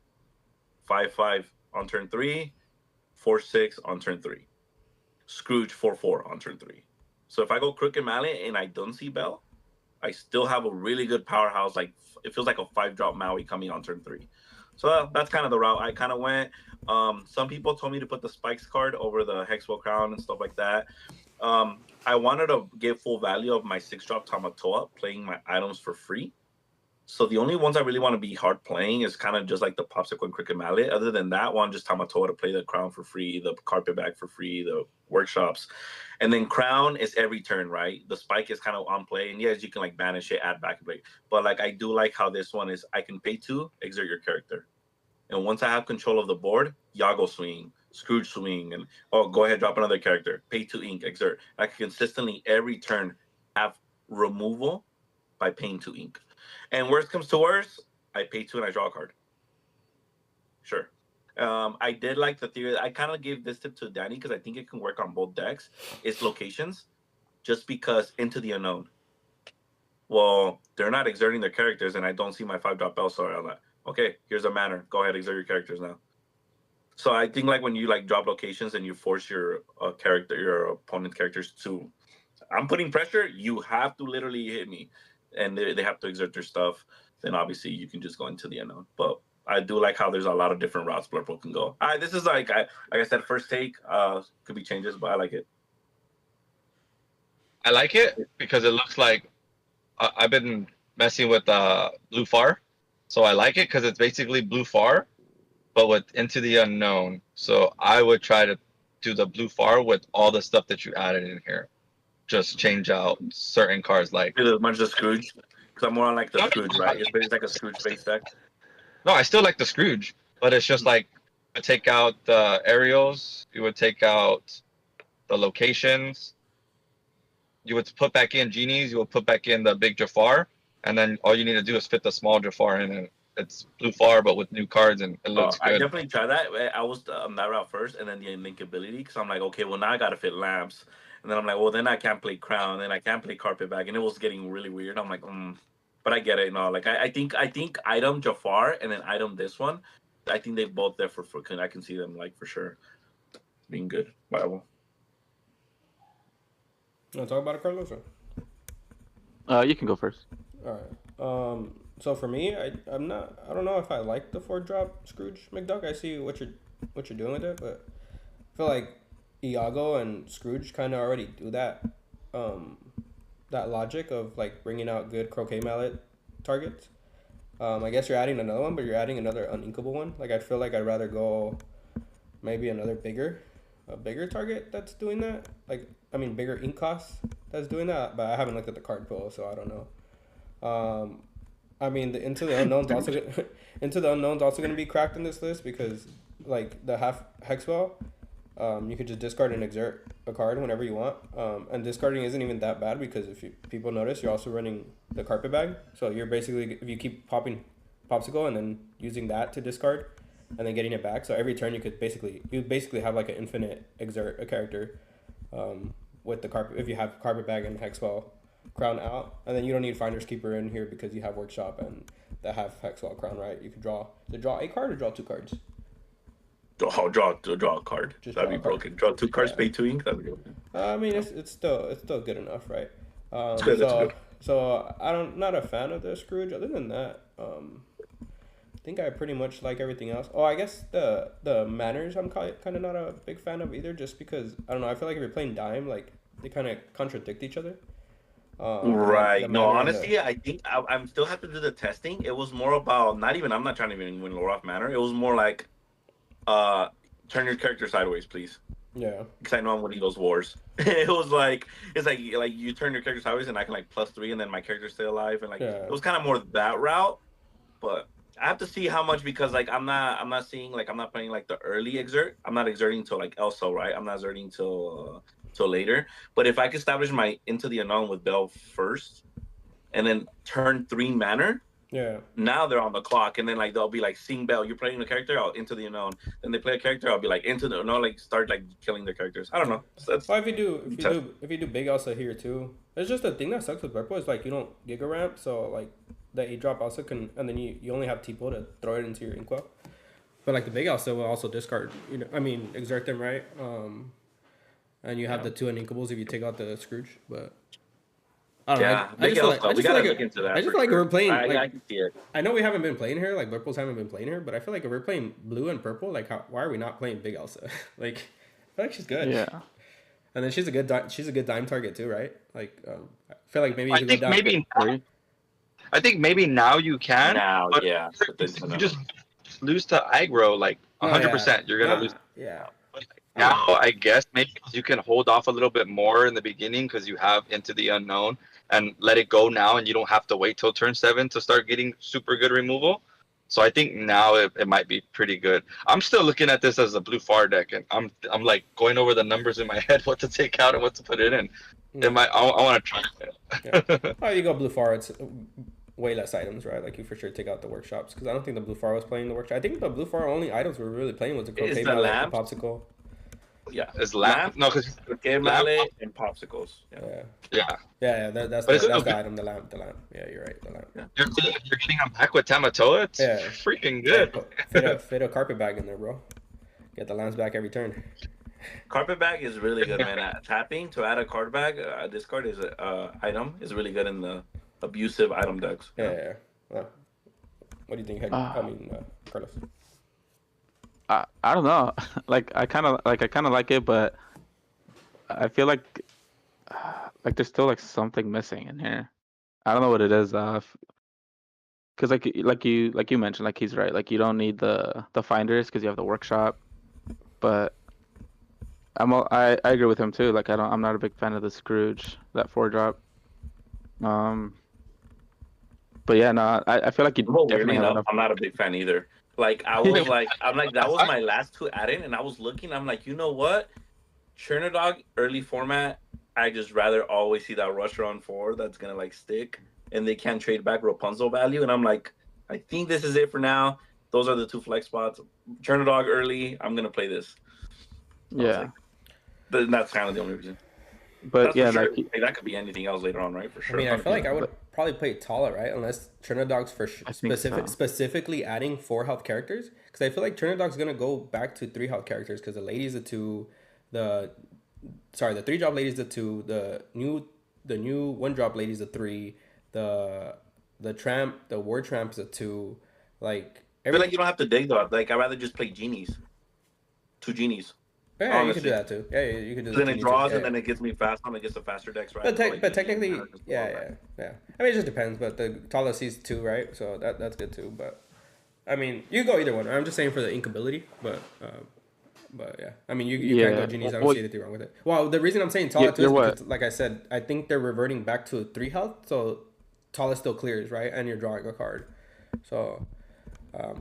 5-5 on turn 3, 4-6 on turn 3. Scrooge 4-4 on turn 3. So if I go Crooked Mallet and I don't see Bell, I still have a really good powerhouse. Like it feels like a 5-drop Maui coming on turn 3. So that's kind of the route I kind of went. Some people told me to put the Spikes card over the Hexwell Crown and stuff like that. I wanted to get full value of my 6-drop Tamatoa, playing my items for free. So the only ones I really want to be hard playing is kind of just like the Popsicle and Cricket Mallet. Other than that one, just Tamatoa to play the Crown for free, the Carpet Bag for free, the Workshops. And then Crown is every turn, right? The Spike is kind of on play. And yes, you can like banish it, add back and play. But like I do like how this one is I can pay 2, exert your character. And once I have control of the board, Yago swing, Scrooge swing, and go ahead, drop another character. Pay 2 ink, exert. I can consistently every turn have removal by paying 2 ink. And worst comes to worst, I pay 2 and I draw a card. Sure. I did like the theory. I kind of gave this tip to Danny because I think it can work on both decks. It's locations, just because Into the Unknown. well, they're not exerting their characters, and I don't see my 5-drop Belsar. I'm like, okay, here's a manner. Go ahead, exert your characters now. So I think like when you like drop locations and you force your your opponent characters to, I'm putting pressure. You have to literally hit me, and they have to exert their stuff. Then obviously you can just go into the unknown. But I do like how there's a lot of different routes Blurple can go. This is like I said, first take. Could be changes, but I like it. I like it because it looks like I've been messing with Blue Far, so I like it because it's basically Blue Far, but with Into the Unknown. So I would try to do the Blue Far with all the stuff that you added in here. Just change out certain cards like. As much as Scrooge, because I'm more on like the Scrooge, right? It's like a Scrooge based deck. No, I still like the Scrooge, but it's just like you would take out the aerials, you would take out the locations, you would put back in genies, you would put back in the big Jafar, and then all you need to do is fit the small Jafar in, and it's Blue Far but with new cards, and it looks good. I definitely tried that. I was that route first, and then the linkability, because I'm like, okay, well now I gotta fit lamps, and then I'm like, well then I can't play Crown, then I can't play Carpet Bag, and it was getting really weird. I'm like, but I get it. No, like I think item Jafar and then item this one, I think they both there for I can see them like for sure being good, viable. You want to talk about it, Carlos? You can go first. All right. So for me, I don't know if I like the 4-drop Scrooge McDuck. I see what you're doing with it, but I feel like Iago and Scrooge kind of already do that. That logic of like bringing out good croquet mallet targets. I guess you're adding another one, but you're adding another uninkable one. Like I feel like I'd rather go maybe a bigger target that's doing that. Like bigger ink cost that's doing that. But I haven't looked at the card pool, so I don't know. The Into the Unknown's also going to be cracked in this list because like the half Hexwell. You could just discard and exert a card whenever you want. And discarding isn't even that bad because if people notice, you're also running the Carpet Bag. So you're basically, if you keep popping Popsicle and then using that to discard and then getting it back. So every turn you basically have like an infinite exert a character with the carpet. If you have Carpet Bag and Hexwell Crown out, and then you don't need Finder's Keeper in here because you have Workshop and the half Hexwell Crown, right? You could draw a card or draw 2 cards. Draw a card. That'd be broken. Draw 2 cards, pay 2 ink. That'd be broken. It's still good enough, right? It's good. So I'm not a fan of the Scrooge. Other than that, I think I pretty much like everything else. Oh, I guess the manners I'm kind of not a big fan of either, just because I don't know. I feel like if you're playing Dime, like they kind of contradict each other. Right. No, honestly, I think I'm still have to do the testing. It was more about I'm not trying to even win lore off manner. It was more like, turn your character sideways, please. Yeah. Because I know I'm winning those wars. It's like you turn your character sideways and I can like +3 and then my character's still alive and it was kind of more that route. But I have to see how much because like I'm not seeing like I'm not playing like the early exert. I'm not exerting till like Elso, right? I'm not exerting till later. But if I can establish my Into the Unknown with Bell first and then turn 3 manner. Yeah. Now they're on the clock, and then like they'll be like, "Sing Bell, you're playing the character. I'll Into the Unknown." Then they play a character. I'll be like, "Into the Unknown." Like start like killing their characters. I don't know. So well, if you do Big Elsa here too, it's just the thing that sucks with Purple is like you don't Giga Ramp, so like the 8-drop also can, and then you only have T-Pull to throw it into your Inkwell. But like the Big Elsa will also discard. Exert them, right? And you have the 2 uninkables if you take out the Scrooge, but. I don't know. I just feel like we're playing. I can see it. I know we haven't been playing here, like Purples haven't been playing here, but I feel like if we're playing blue and purple, like why are we not playing Big Elsa? Like, I feel like she's good. Yeah. And then she's a good dime target too, right? Like, I feel like maybe. I think maybe now you can. Now, yeah. You just lose to aggro like 100%. You're gonna lose. Yeah. Now I guess maybe you can hold off a little bit more in the beginning because you have Into the Unknown and let it go now, and you don't have to wait till turn 7 to start getting super good removal. So I think now it might be pretty good. I'm still looking at this as a blue far deck, and I'm like going over the numbers in my head, what to take out and what to put it in. I want to try it. Yeah. Oh, you go blue far. It's way less items, right? Like you for sure take out the workshops because I don't think the blue far was playing the workshop. I think the blue far only items we were really playing was the croquet mallet, the popsicle. Yeah. Is lamp? No, because Cricket mallet and popsicles. Yeah. That's But it's the good. item. The lamp. Yeah, you're right. The lamp. Yeah. You're getting them back with Tamatoa. It's freaking good. Fit a carpet bag in there, bro. Get the lamps back every turn. Carpet bag is really good, man. Tapping to add a card bag, this card is item is really good in the abusive item decks. Yeah. Well, what do you think, Hector? Carlos. I don't know. I kind of like it, but I feel like there's still like something missing in here. I don't know what it is. Because like you mentioned, like he's right. Like you don't need the finders because you have the workshop. But I agree with him too. Like I'm not a big fan of the Scrooge, that 4-drop. But yeah, no, I feel like you definitely have enough. I'm not a big fan either. Like I was that was my last 2 add-in, and I was looking. I'm like, you know what? Chernodog early format. I just rather always see that rusher on 4 that's gonna like stick, and they can't trade back Rapunzel value. And I'm like, I think this is it for now. Those are the 2 flex spots. Chernodog early. I'm gonna play this. Yeah. But that's kind of the only reason. But yeah, sure. Like that could be anything else later on, right? For sure. I mean, I feel like I would probably play Tala, right? Unless Chernodog's for specifically adding 4 health characters, because I feel like Chernodog's gonna go back to 3 health characters because the lady's the 2, the 3-drop lady's the 2, the new 1-drop lady's the 3, the tramp, the war tramp is a 2. Like I feel like you don't have to dig though. Like I'd rather just play genies, 2 genies. Yeah, honestly. You could do that too. Yeah, you could do that. Then it draws, and then it gets me fast on. It gets the faster decks, right? But technically, yeah. I mean, it just depends. But the Tala sees 2, right? So that's good too. But I mean, you go either one. I'm just saying for the inkability. But yeah, I mean, you can go genies. I don't see anything wrong with it. Well, the reason I'm saying Tala too is because, like I said, I think they're reverting back to 3 health. So Tala still clears, right? And you're drawing a card. So.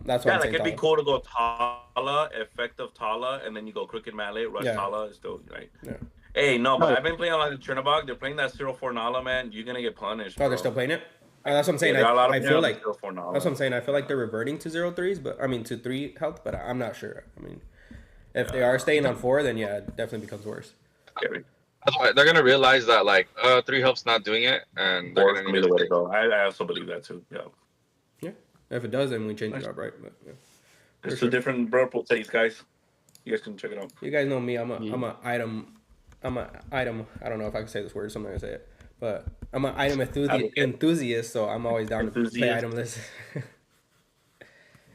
That's what I'm saying. It'd be cool to go Tala, effective Tala, and then you go Crooked Mallet, Rush Tala is still right. Yeah. Hey, no, but I've been playing a lot of Chernobog. They're playing that 0-4 Nala, man. You're gonna get punished. Oh, they're still playing it? That's what I'm saying. I feel like that's what I'm saying. I feel like they're reverting to 0-3s, but I mean to 3 health, but I'm not sure. I mean, if they are staying on 4, then yeah, it definitely becomes worse. That's why they're gonna realize that 3 health's not doing it, and they're gonna need to way to go. I also believe that too. Yeah. If it does, then we change it up, right? But, yeah. It's a different purple taste, guys. You guys can check it out. You guys know me. I'm a item. I don't know if I can say this word, so I'm not gonna say it. But I'm an item enthusiast, so I'm always down to play item list.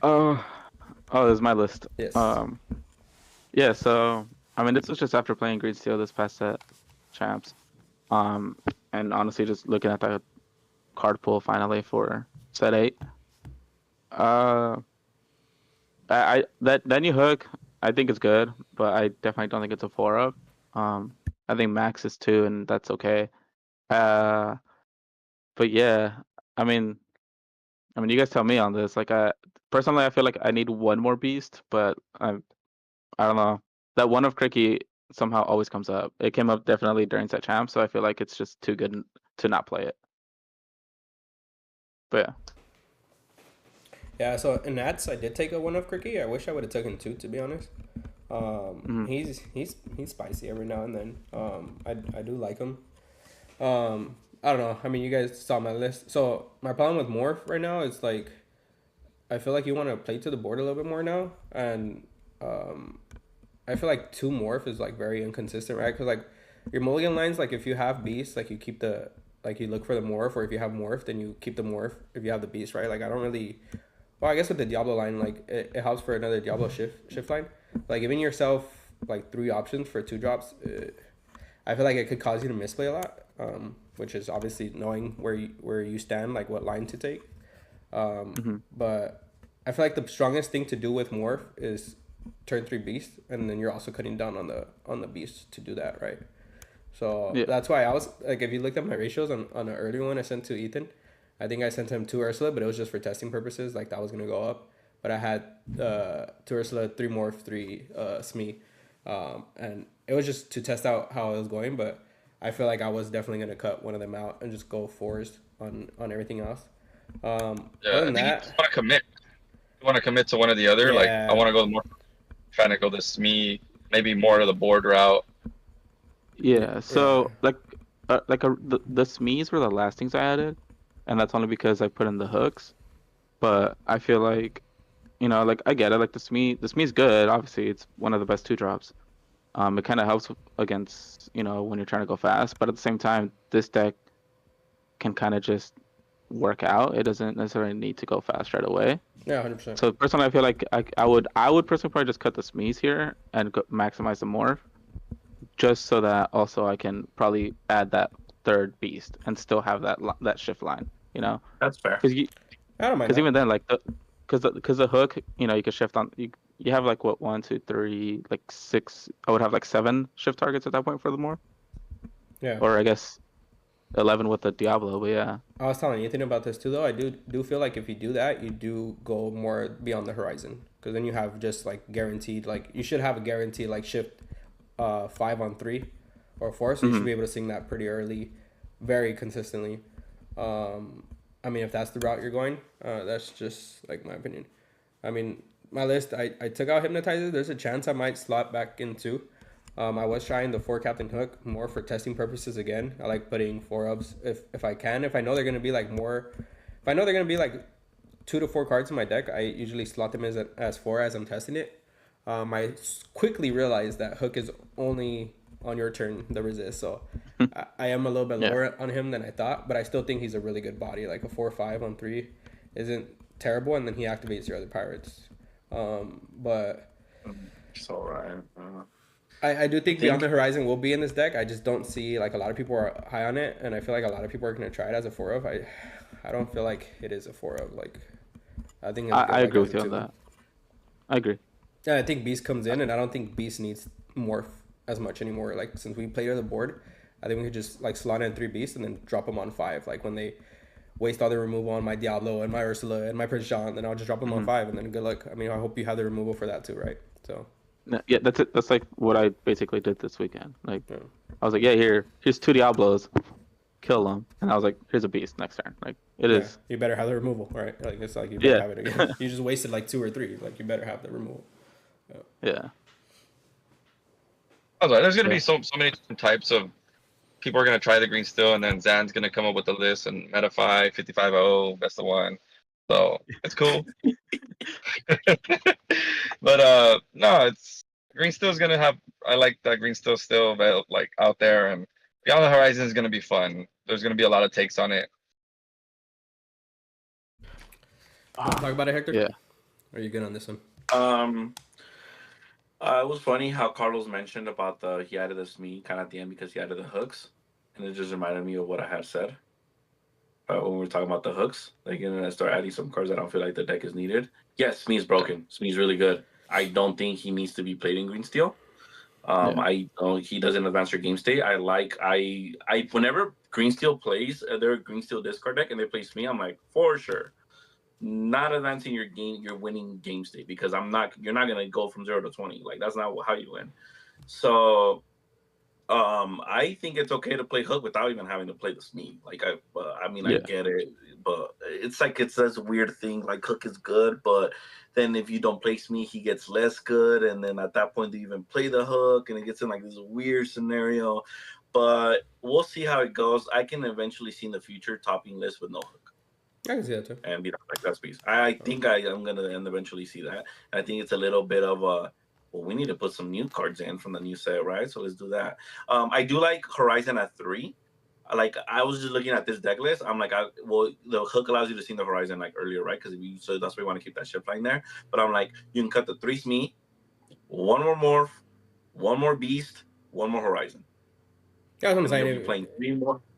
Oh, this is my list. Yes. Yeah. So I mean, this was just after playing Green Steel this past set, champs. And honestly, just looking at the card pool finally for set 8. That new hook I think is good, but I definitely don't think it's a 4-up. I think max is 2, and that's okay. But yeah, I mean, you guys tell me on this. Like, personally, I feel like I need one more beast, but I don't know. That one of Cricky somehow always comes up. It came up definitely during set champ, so I feel like it's just too good to not play it. But yeah. Yeah, so in Nats, I did take a 1 of Cricky. I wish I would have taken 2, to be honest. He's spicy every now and then. I do like him. I don't know. I mean, you guys saw my list. So my problem with Morph right now is like, I feel like you want to play to the board a little bit more now, and I feel like 2 Morph is like very inconsistent, right? Because like your mulligan lines, like if you have Beast, like you keep the you look for the Morph, or if you have Morph, then you keep the Morph if you have the Beast, right? Like I don't really. Well, I guess with the Diablo line, like it helps for another Diablo shift line. Like giving yourself like 3 options for 2 drops, I feel like it could cause you to misplay a lot. Which is obviously knowing where you stand, like what line to take. But I feel like the strongest thing to do with Morph is turn 3 Beast, and then you're also cutting down on the Beast to do that, right? So that's why I was like, if you looked at my ratios on an earlier one I sent to Ethan, I think I sent him 2 Ursula, but it was just for testing purposes. Like that was gonna go up, but I had 2 Ursula, 3 Morph, 3 Smee, and it was just to test out how it was going. But I feel like I was definitely gonna cut one of them out and just go 4s on everything else. Other than that, you want to commit. You want to commit to one or the other. Like I want to go more, trying to go the Smee maybe more to the board route. Yeah. So the Smees were the last things I added, and that's only because I put in the hooks. But I feel like, like I get it. Like the Smee's good. Obviously, it's one of the best 2-drops. It kind of helps against, when you're trying to go fast. But at the same time, this deck can kind of just work out. It doesn't necessarily need to go fast right away. Yeah, 100%. So personally, I feel like I would personally probably just cut the Smees here and maximize the morph, just so that also I can probably add that third beast and still have that shift line. That's fair. I don't mind that. Even then, like because the hook, you can shift on you have like what 1, 2, 3, like 6. I would have like 7 shift targets at that point for the morph. Yeah. Or I guess 11 with the Diablo, but yeah. I was telling Ethan about this too, though. I do feel like if you do that, you do go more beyond the horizon, because then you have just like guaranteed, like you should have a guaranteed like shift 5 on 3 or 4, so you should be able to sing that pretty early, very consistently. I mean, if that's the route you're going, that's just like my opinion. I mean, my list, I took out Hypnotizer. There's a chance I might slot back into. I was trying the 4 Captain Hook more for testing purposes again. I like putting 4-ups if I can. If I know they're gonna be like more, if I know they're gonna be like 2 to 4 cards in my deck, I usually slot them as 4 as I'm testing it. I quickly realized that Hook is only on your turn, the resist. So I am a little bit lower on him than I thought, but I still think he's a really good body. Like a 4/5 on 3 isn't terrible, and then he activates your other pirates. But it's all right. I do think Beyond the Horizon will be in this deck. I just don't see, like, a lot of people are high on it, and I feel like a lot of people are going to try it as a 4-of. I don't feel like it is a 4-of. Like, I think I agree with you on that. I agree. Yeah, I think Beast comes in, and I don't think Beast needs morph as much anymore. Like, since we played on the board, I think we could just like slot in 3 Beasts and then drop them on 5. Like when they waste all the removal on my Diablo and my Ursula and my Prince John, then I'll just drop them on 5, and then good luck. I mean, I hope you have the removal for that too, right? So. Yeah, that's it. That's like what I basically did this weekend. Like, I was like, yeah, here's 2 Diablos, kill them, and I was like, here's a Beast next turn. Like, it is. You better have the removal, right? Like it's like you better have it again. You just wasted like 2 or 3. Like you better have the removal. Yeah. There's gonna be so many different types of people are gonna try the green still, and then Zan's gonna come up with a list and Metafy 55-0, best of one. So it's cool. But no, it's green still is gonna have. I like that green still like out there, and Beyond the Horizon is gonna be fun. There's gonna be a lot of takes on it. Talk about it, Hector. Yeah. Are you good on this one? It was funny how Carlos mentioned about he added the Smee kind of at the end because he added the hooks, and it just reminded me of what I had said when we were talking about the hooks. Like, and then I start adding some cards I don't feel like the deck is needed. Yes, Smee's broken. Smee's really good. I don't think he needs to be played in green steel. I don't. He doesn't advance your game state. I whenever green steel plays their green steel discard deck and they play Smee, I'm like, for sure, not advancing your winning game state, because you're not gonna go from 0 to 20. Like, that's not how you win. So I think it's okay to play Hook without even having to play the Smee. Like, I get it, but it's like it's this weird thing. Like, Hook is good, but then if you don't play Smee, he gets less good, and then at that point, do you even play the Hook? And it gets in like this weird scenario. But we'll see how it goes. I can eventually see in the future topping lists with no Hook. I can see that too. And be like, that's Beast. I think I'm gonna eventually see that. I think it's a little bit of a we need to put some new cards in from the new set, right? So let's do that. I do like Horizon at 3. Like, I was just looking at this deck list. I'm like, the Hook allows you to see the Horizon like earlier, right? So that's why we want to keep that shift line there. But I'm like, you can cut the 3 Smee, 1 more Morph, 1 more Beast, 1 more Horizon. Yeah, that's what I'm saying. You'll be playing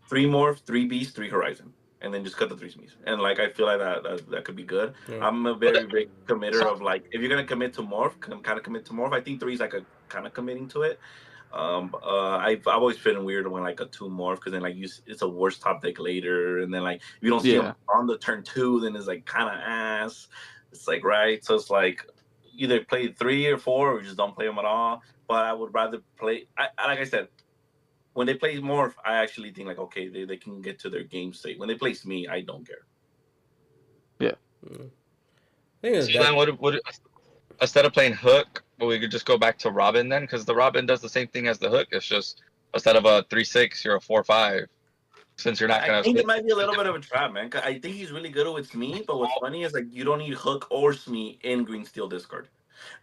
3 Morph, 3 Beast, 3 Horizon. And then just cut the 3 Smees. And like, I feel like that could be good. Yeah. I'm a very big committer of, like, if you're gonna commit to Morph, kind of commit to Morph. I think 3 is like a kind of committing to it. I've always been weird when like a 2 Morph, because then like it's a worse top deck later, and then like if you don't see them on the turn 2, then it's like kind of ass. It's like, right, so it's like either play 3 or 4 or just don't play them at all. But I would rather play. Like I said, when they play Morph, I actually think like, okay, they can get to their game state. When they play Smee, I don't care. Yeah. So then what instead of playing Hook, But we could just go back to Robin then, because the Robin does the same thing as the hook. It's just instead of a 3/6, you're a 4/5. Since you're not gonna. I think it might be a little bit of a trap, man. 'Cause I think he's really good with Smee, but what's funny is like you don't need hook or Smee in green steel discard.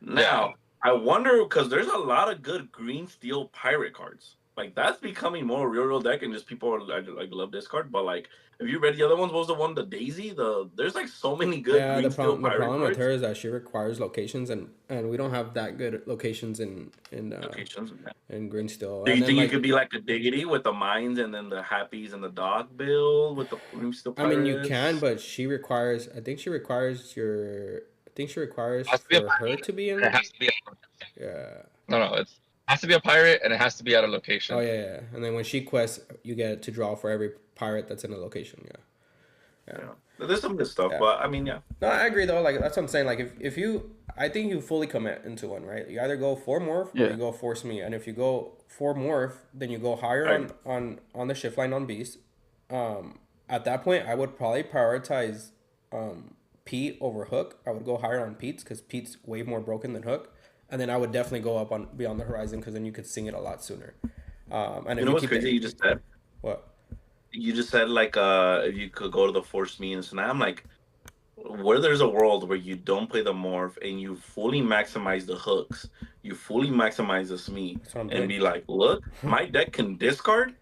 Now I wonder because there's a lot of good green steel pirate cards. Like that's becoming more real deck, and just people are like love discard. But like, if you read the other ones, what was the one, the Daisy? There's like so many good green steel pirate cards. The problem with her is that she requires locations, and we don't have that good locations in green steel. Do you think you could be like a Diggity with the mines and then the Happies and the dog build with the green steel pirates? I mean, you can, but she requires. I think she requires for her to be in. It has to be. Yeah. No, it has to be a pirate, and it has to be at a location. Oh yeah. And then when she quests, you get to draw for every pirate that's in a location. Yeah. There's some good stuff, but I mean, yeah. No, I agree though. Like that's what I'm saying. Like if you, I think you fully commit into one, right? You either go 4 morph or you go force me. And if you go 4 morph, then you go higher on the shift line on beast. At that point, I would probably prioritize Pete over Hook. I would go higher on Pete's because Pete's way more broken than Hook. And then I would definitely go up on Beyond the Horizon because then you could sing it a lot sooner. And you know what's crazy? You just said what? You just said like if you could go to the force me and so now I'm like, where there's a world where you don't play the morph and you fully maximize the hooks, you fully maximize the Smee, and be like, look, my deck can discard,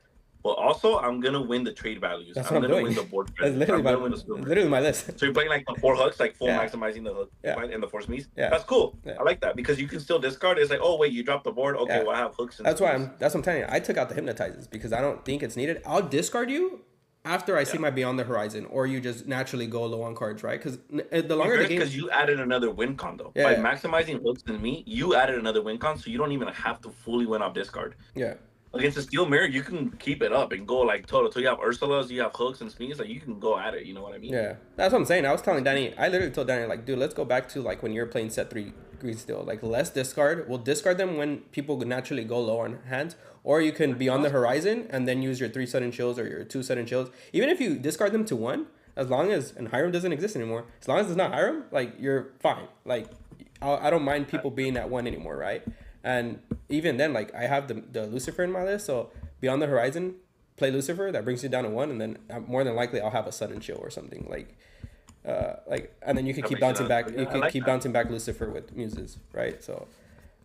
but also I'm gonna win the trade values. I'm gonna win the board. That's literally my list. So you're playing like the 4 hooks, like full maximizing the hook and the force Smees. Yeah. That's cool. I like that because you can still discard. It's like, oh wait, you dropped the board. Okay, well I have hooks. That's what I'm telling you. I took out the hypnotizes because I don't think it's needed. I'll discard you after I see my Beyond the Horizon, or you just naturally go low on cards, right? Because the longer the game, because you added another win con though. By maximizing hooks and me, you added another win con, so you don't even have to fully win off discard. Yeah. Against the Steel Mirror, you can keep it up and go like total. So you have Ursulas, you have hooks and Smees, like you can go at it. You know what I mean? Yeah, that's what I'm saying. I was telling Danny, I literally told Danny, like, dude, let's go back to like when you're playing set 3 green steel. Like, less discard. We'll discard them when people naturally go low on hands, or you can be on the horizon and then use your 3 sudden chills or your 2 sudden chills. Even if you discard them to 1, as long as Hiram doesn't exist anymore, as long as it's not Hiram, like you're fine. Like, I don't mind people being at 1 anymore, right? And even then, like I have the Lucifer in my list, so Beyond the Horizon, play Lucifer, that brings you down to 1, and then more than likely I'll have a sudden chill or something and then you can keep bouncing back. You can keep bouncing back Lucifer with muses, right? So,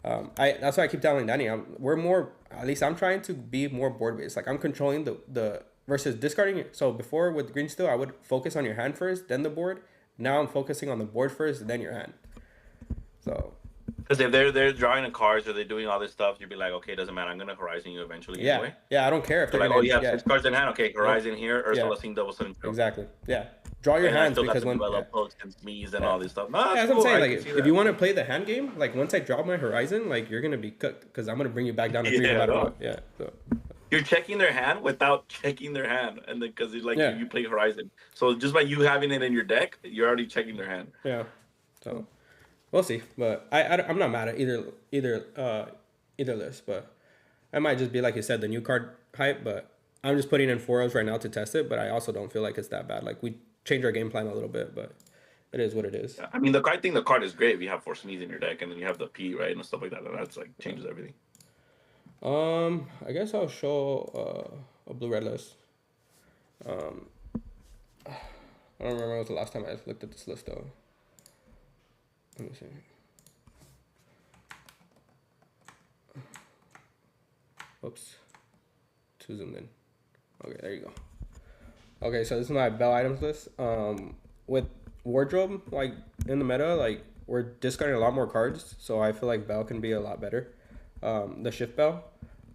that's why I keep telling Danny, we're more. At least I'm trying to be more board based. Like I'm controlling the versus discarding. So before with green steel, I would focus on your hand first, then the board. Now I'm focusing on the board first, then your hand. So. Because if they're drawing the cards or they're doing all this stuff, you'd be like, okay, it doesn't matter. I'm gonna Horizon you eventually anyway. Yeah, I don't care if they're like, you have 6 cards in hand. Okay, Horizon here, Ursula seeing double sudden. Exactly. Yeah. Draw your hands because when hooks and Smees and all this stuff. No, that's what I'm saying. Like if you want to play the hand game, like once I drop my Horizon, like you're gonna be cooked because I'm gonna bring you back down to 3 no matter what. Yeah. So. You're checking their hand without checking their hand, and then because like you play Horizon, so just by you having it in your deck, you're already checking their hand. Yeah. So. We'll see, but I'm not mad at either list, but I might just be like you said, the new card hype. But I'm just putting in 4Os right now to test it. But I also don't feel like it's that bad. Like we changed our game plan a little bit, but it is what it is. Yeah, I mean, I think the card is great if you have 4 Smees in your deck, and then you have the P right and stuff like that. And that's like changes everything. I guess I'll show a blue-red list. I don't remember when was the last time I looked at this list though. Let me see. Oops. Too zoomed in. Okay, there you go. Okay, so this is my Bell items list. With wardrobe, like in the meta, like we're discarding a lot more cards, so I feel like Bell can be a lot better. The shift Bell.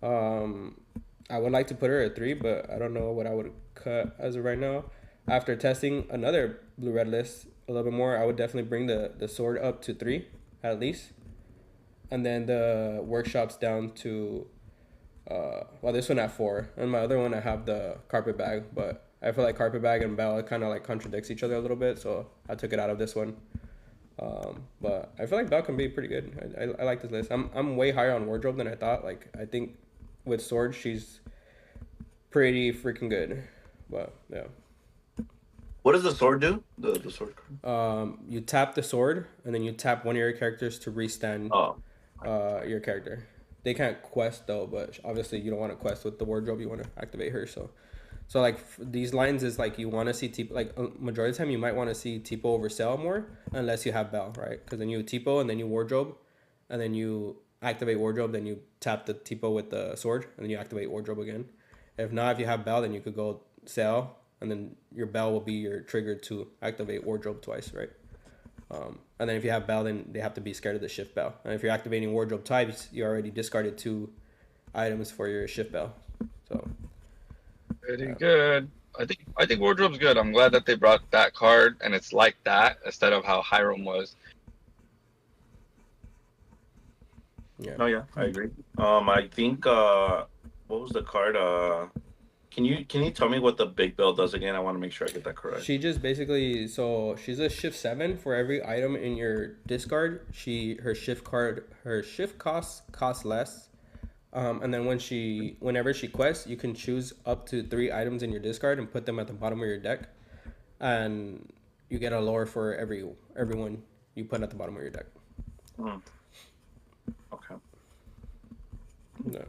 I would like to put her at 3, but I don't know what I would cut as of right now. After testing another blue-red list a little bit more, I would definitely bring the sword up to 3 at least, and then the workshops down to this one at 4, and my other one I have the carpet bag, but I feel like carpet bag and Bell kind of like contradicts each other a little bit, so I took it out of this one. But I feel like Bell can be pretty good. I like this list. I'm way higher on wardrobe than I thought. Like I think with sword she's pretty freaking good, but yeah. What does the sword do? The sword card? You tap the sword, and then you tap one of your characters to restand. Oh. your character. They can't quest though, but obviously you don't want to quest with the wardrobe. You want to activate her. So like these lines is like you want to see Tipo, like majority of the time you might want to see Tipo over Cell more unless you have Bell, right? Because then you Tipo and then you wardrobe, and then you activate wardrobe, then you tap the Tipo with the sword, and then you activate wardrobe again. If not, if you have Bell, then you could go Cell, and then your Bell will be your trigger to activate wardrobe twice, right? And then if you have Bell, then they have to be scared of the shift Bell. And if you're activating wardrobe types, you already discarded 2 items for your shift Bell. So pretty good. I think wardrobe's good. I'm glad that they brought that card and it's like that instead of how Hiram was. yeah. No, yeah, I agree. I think what was the card? Can you tell me what the big bell does again? I want to make sure I get that correct. She just basically she's a shift 7 for every item in your discard. Her shift costs less. And then whenever she quests, you can choose up to 3 items in your discard and put them at the bottom of your deck, and you get a lore for everyone you put at the bottom of your deck. Okay. No.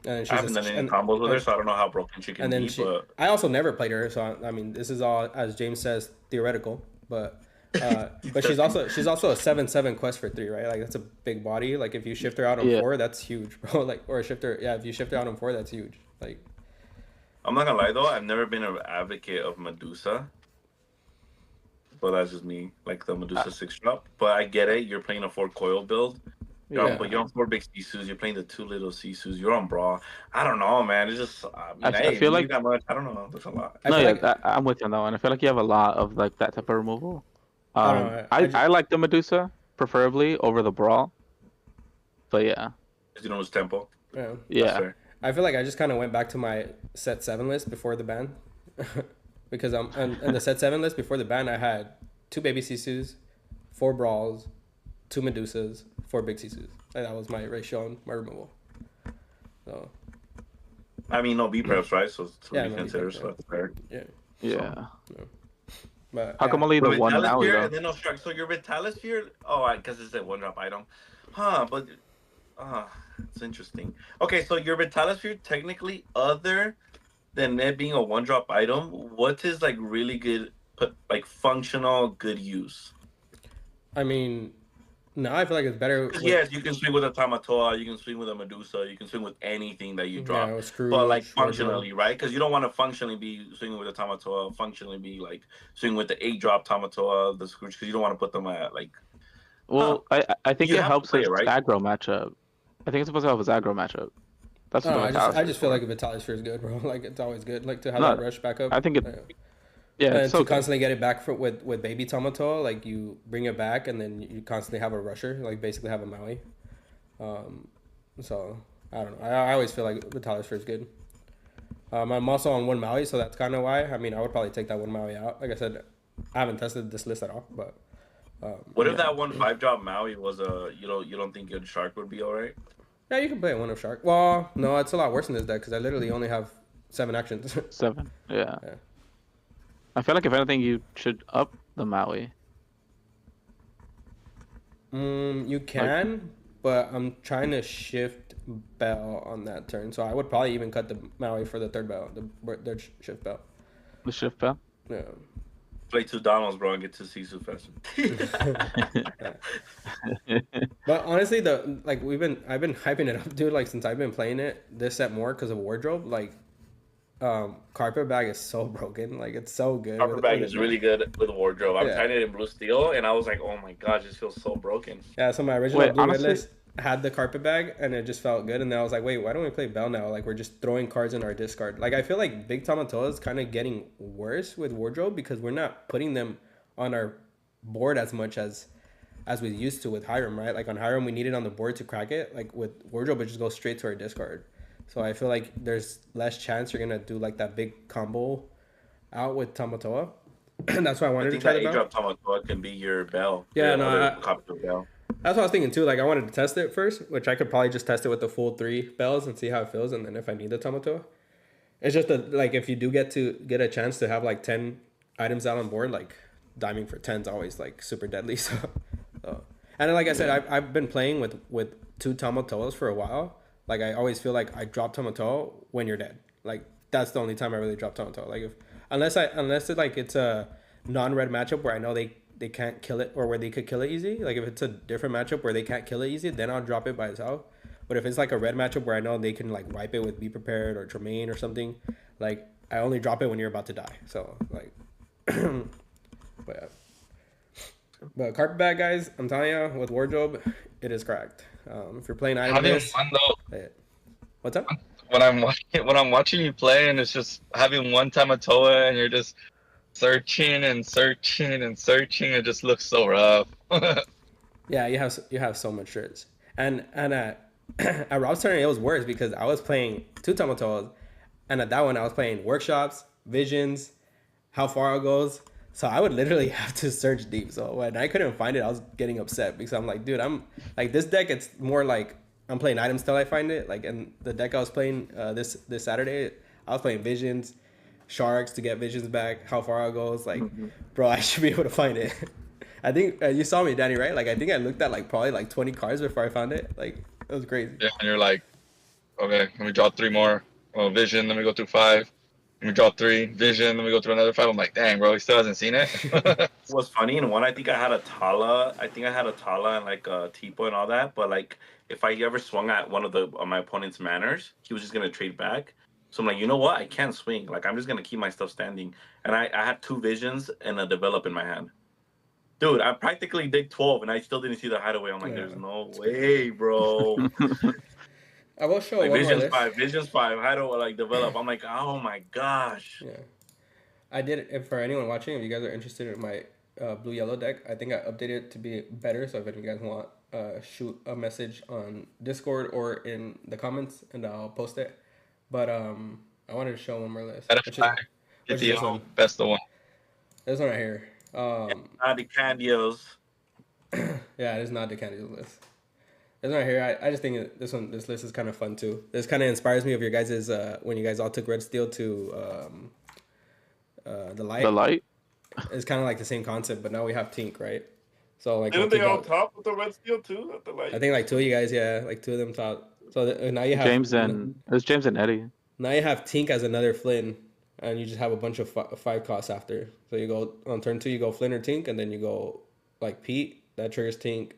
And I haven't done any combos with her, so I don't know how broken she can be. But I also never played her, so I mean, this is all, as James says, theoretical. But she's also a 7/7 quest for 3, right? Like that's a big body. Like if you shift her out on 4, that's huge, bro. Like if you shift her out on 4, that's huge. Like I'm not gonna lie though, I've never been an advocate of Medusa. But that's just me, like the Medusa 6-drop. But I get it. You're playing a 4 coil build. But you're on 4 big Sisus. You're playing the 2 little Sisus. You're on Brawl. I don't know, man. It's just I feel like that much. I don't know. There's a lot. I'm with you on that one. I feel like you have a lot of like that type of removal. I like the Medusa preferably over the Brawl. But yeah. You know, it's tempo. Yeah. I feel like I just kind of went back to my set 7 list before the ban. Because in the set 7 list before the ban, I had 2 baby Sisus, 4 Brawls, 2 Medusas, 4 big Sisus. Like, that was my ratio on my removal. So. I mean, no B preps, right? So we consider so fair. Yeah. But how come only the one now? And then no strike. So your Vitalis Sphere? Oh, because it's a 1-drop item. But it's interesting. Okay, so your Vitalis Sphere technically, other than it being a 1-drop item, what is like really good, like functional, good use? I mean, no, I feel like it's better. Yes, you can swing with a Tamatoa, you can swing with a Medusa, you can swing with anything that you drop. But like functionally, right? Because you don't want to functionally be swinging with a Tamatoa, functionally be like swinging with the 8-drop Tamatoa, the Scrooge, because you don't want to put them at like. Well, I think it helps with aggro matchup. I think it's supposed to help with aggro matchup. That's what I just feel like a Vitalis Sphere is good, bro. Like it's always good. Like to have that rush back up. I think it. And to constantly get it back with baby Tamatoa, like you bring it back and then you constantly have a rusher, like basically have a Maui. So I don't know. I always feel like Vitalis Sphere is good. I'm also on 1 Maui, so that's kind of why. I mean, I would probably take that 1 Maui out. Like I said, I haven't tested this list at all, but. What if that 1 5-drop Maui was a you don't think good Shark would be alright? Yeah, you can play 1 of Shark. Well, no, it's a lot worse than this deck because I literally only have 7 actions. 7, yeah. I feel like if anything, you should up the Maui. You can, but I'm trying to shift Bell on that turn, so I would probably even cut the Maui for the 3rd Bell, the shift Bell. The shift Bell? Yeah. Play 2 Donalds, bro, and get to Sisu faster. But honestly, I've been hyping it up, dude. Like since I've been playing it this set more because of wardrobe. Like, carpet bag is so broken. Like it's so good. Carpet bag is really good with wardrobe. I'm trying it in blue steel, and I was like, oh my god, this feels so broken. Yeah, so my original blue red list had the carpet bag, and it just felt good. And then I was like, wait, why don't we play Bell now? Like we're just throwing cards in our discard. Like I feel like Big Tamatoa is kind of getting worse with wardrobe because we're not putting them on our board as much as we used to with Hiram, right? Like on Hiram, we need it on the board to crack it. Like with wardrobe, it just goes straight to our discard. So I feel like there's less chance you're gonna do like that big combo out with Tamatoa. That's why I wanted to try the Bell. Tamatoa can be your Bell. Yeah, Bell. That's what I was thinking too. Like I wanted to test it first, which I could probably just test it with the full 3 bells and see how it feels, and then if I need the Tamatoa. It's just that like if you do get a chance to have like 10 items out on board, like diming for 10 is always like super deadly. So And like I said, I've been playing with 2 Tamatoas for a while. Like I always feel like I drop Tamato when you're dead. Like that's the only time I really drop Tamato. Like if unless it's a non-red matchup where I know they can't kill it or where they could kill it easy. Like if it's a different matchup where they can't kill it easy, then I'll drop it by itself. But if it's like a red matchup where I know they can like wipe it with Be Prepared or Tremaine or something, like I only drop it when you're about to die. So like, but carpet bag, guys, I'm telling you, with wardrobe, it is cracked. If you're playing item Having list, fun though. What's up? When I'm watching you play, and it's just having one Tamatoa, and you're just searching and searching and searching, it just looks so rough. Yeah, you have so much shirts, and at Rob's turn it was worse because I was playing 2 Tamatoas, and at that one I was playing workshops, visions, how far it goes. So I would literally have to search deep. So when I couldn't find it, I was getting upset because I'm like, dude, I'm like this deck. It's more like I'm playing items till I find it. Like in the deck I was playing this Saturday, I was playing visions, sharks to get visions back. How far it goes, like, bro, I should be able to find it. I think you saw me, Danny, right? Like I think I looked at like probably like 20 cards before I found it. Like it was crazy. Yeah, and you're like, okay, let me draw 3 more. Oh, vision. Let me go through 5. Let me draw 3 vision. Let me go through another 5. I'm like, dang, bro, he still hasn't seen it. What's funny in one, I think I had a Tala. I think I had a Tala and like a Tipo and all that. But like, if I ever swung at one of my opponent's manners, he was just gonna trade back. So I'm like, you know what? I can't swing. Like I'm just gonna keep my stuff standing. And I had 2 visions and a develop in my hand. Dude, I practically did 12 and I still didn't see the hideaway. I'm like, there's no way, bro. I will show like one visions more list. visions 5, hideaway like develop. I'm like, oh my gosh. Yeah, I did. If for anyone watching, if you guys are interested in my blue yellow deck, I think I updated it to be better. So if any of you guys want, shoot a message on Discord or in the comments, and I'll post it. But I wanted to show one more list. Which is this one? That's the one. This one right here. The Candios. Yeah, it is not the Candidates list. This one right here, I just think this list is kind of fun too. This kind of inspires me of your guys' when you guys all took Red Steel to the light. The light. It's kind of like the same concept, but now we have Tink, right? So like, Didn't they all top with the Red Steel too at the light? I think like 2 of you guys, yeah, like 2 of them top. So now you have James and Eddie. Now you have Tink as another Flynn, and you just have a bunch of 5 costs after. So you go on turn 2, you go Flynn or Tink, and then you go like Pete, that triggers Tink.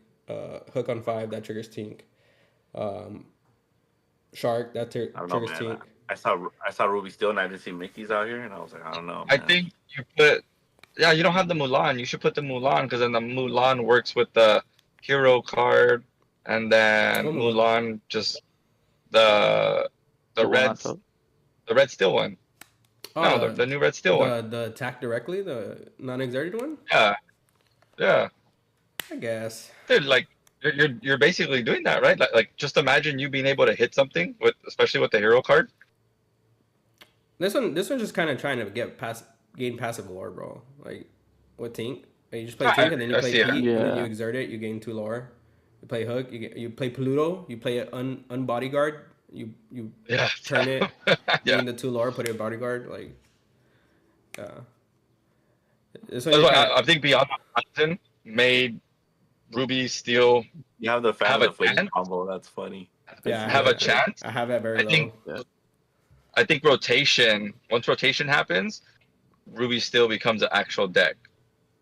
Hook on 5, that triggers Tink. Shark, that triggers Tink. I saw Ruby Steel, and I didn't see Mickey's out here, and I was like, I don't know. Man. I think you put, yeah, you don't have the Mulan. You should put the Mulan because then the Mulan works with the hero card, and then Mulan just the red Steel one. No, the new Red Steel one. The attack directly, the non-exerted one. Yeah. I guess. Dude, like you're basically doing that, right? Like just imagine you being able to hit something with, especially with the hero card. This one just kind of trying to gain passive lore, bro. Like with Tink, you just play Tink and then you play Pete, and then you exert it. You gain 2 lore. You play Hook. You play Pluto. You play an unbodyguard. You turn it, gain the 2 lore, put it in bodyguard. Like, that's why I think Beyond Horizon made Ruby Steel. You have the Flame combo. That's funny. Yeah, have a chance. I have that very low. I think once rotation happens, Ruby Steel becomes an actual deck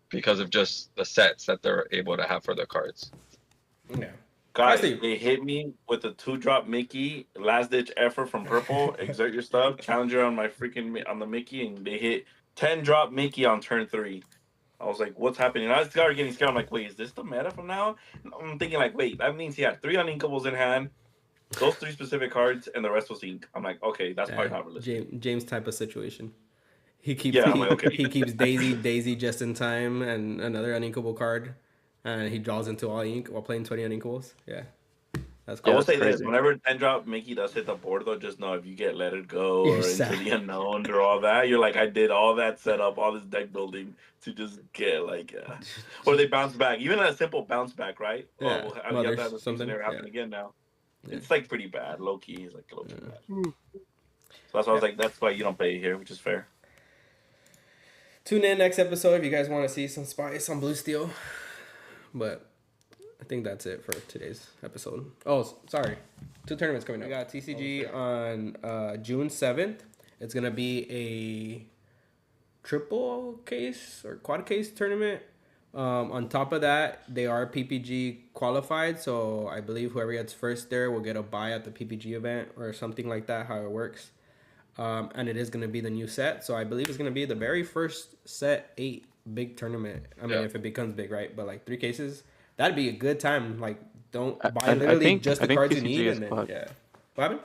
because of just the sets that they're able to have for their cards. Yeah. Guys, they hit me with a 2-drop Mickey, last ditch effort from purple, exert your stuff, challenger on the Mickey, and they hit 10-drop Mickey on turn 3. I was like, what's happening? And I started getting scared. I'm like, wait, is this the meta from now? I'm thinking like, wait, that means he had 3 uninkables in hand, those 3 specific cards, and the rest was ink. I'm like, okay, that's probably not realistic. James type of situation. He keeps he keeps Daisy just in time and another uninkable card. And he draws into all ink while playing 20 uninkables. Yeah. That's cool. I will say this. Whenever 10-drop Mickey does hit the board, though, just know if you get Let It Go or Into the Unknown or all that, you're like, I did all that setup, all this deck building to just get, like... or they bounce back. Even a simple bounce back, right? Yeah. Oh, you have to have something happen again now. Yeah. It's, like, pretty bad. Low-key. It's, like, low-key bad. So that's why I was like, that's why you don't play here, which is fair. Tune in next episode if you guys want to see some spice on Blue Steel. But I think that's it for today's episode. Oh, sorry. 2 tournaments coming up. We got TCG on June 7th. It's going to be a triple case or quad case tournament. On top of that, they are PPG qualified, so I believe whoever gets first there will get a buy at the PPG event or something like that, how it works. And it is going to be the new set, so I believe it's going to be the very first set 8 big tournament. I mean, if it becomes big, right? But like 3 cases, that'd be a good time. Like, don't buy literally just the cards you need, and then What happened?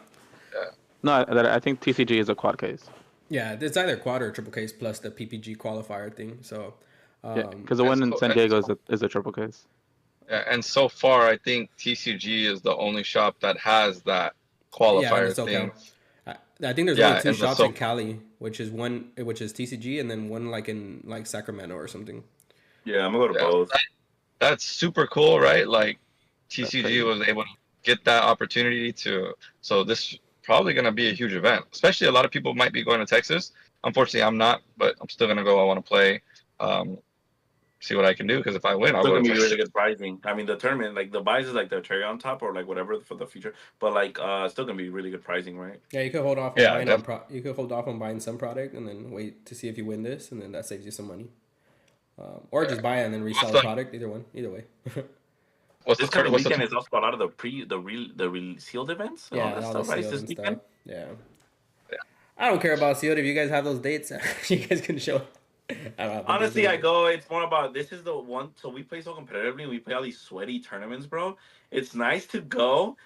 No, I think TCG is a quad case. Yeah, it's either quad or triple case plus the PPG qualifier thing. So, because the one in San Diego is a triple case. Yeah, and so far, I think TCG is the only shop that has that qualifier thing. I think there's only 2 shops in Cali, which is TCG, and then one like in like Sacramento or something. Yeah, I'm gonna go to both. That's super cool, right? Like TCG was able to get that opportunity to. So this is probably gonna be a huge event. Especially a lot of people might be going to Texas. Unfortunately, I'm not, but I'm still gonna go. I want to play. See what I can do, because if I win, I'll go to Texas. Really good pricing. I mean, the tournament, like the buys is like the cherry on top or like whatever for the future, but like still gonna be really good pricing, right? Yeah, you could hold off on buying you could hold off on buying some product and then wait to see if you win this, and then that saves you some money. Or just buy it and then resell the product. Either way. This coming weekend is also a lot of the sealed events. Yeah, all the sealed and stuff. Yeah. I don't care about sealed. If you guys have those dates, you guys can show. Honestly, it's more about, this is the one. So we play so competitively. We play all these sweaty tournaments, bro. It's nice to go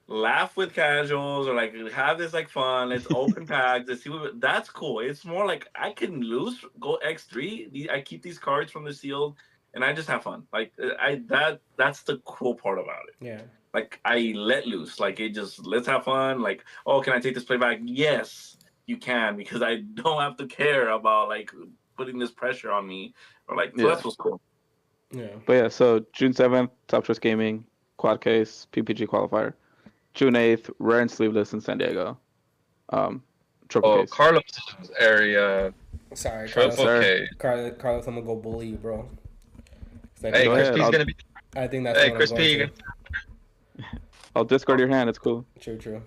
laugh with casuals or like have this like fun. Let's open packs. Let's see that's cool. It's more like I can lose, go X3. I keep these cards from the sealed, and I just have fun. Like that's the cool part about it. Yeah. Like I let loose. Like let's have fun. Like, oh, can I take this playback? Yes, you can, because I don't have to care about like putting this pressure on me, or like, so that's what's cool. Yeah. But yeah, so June 7th, Top Choice Gaming, quad case, PPG qualifier. June 8th, rare and sleeveless in San Diego. Triple case. Carlos' area. Sorry, Carlos. Carlos, I'm gonna go bully you, bro. Hey, Chris P's gonna be. I think that's. Hey, Chris P. I'll discard your hand. It's cool. True.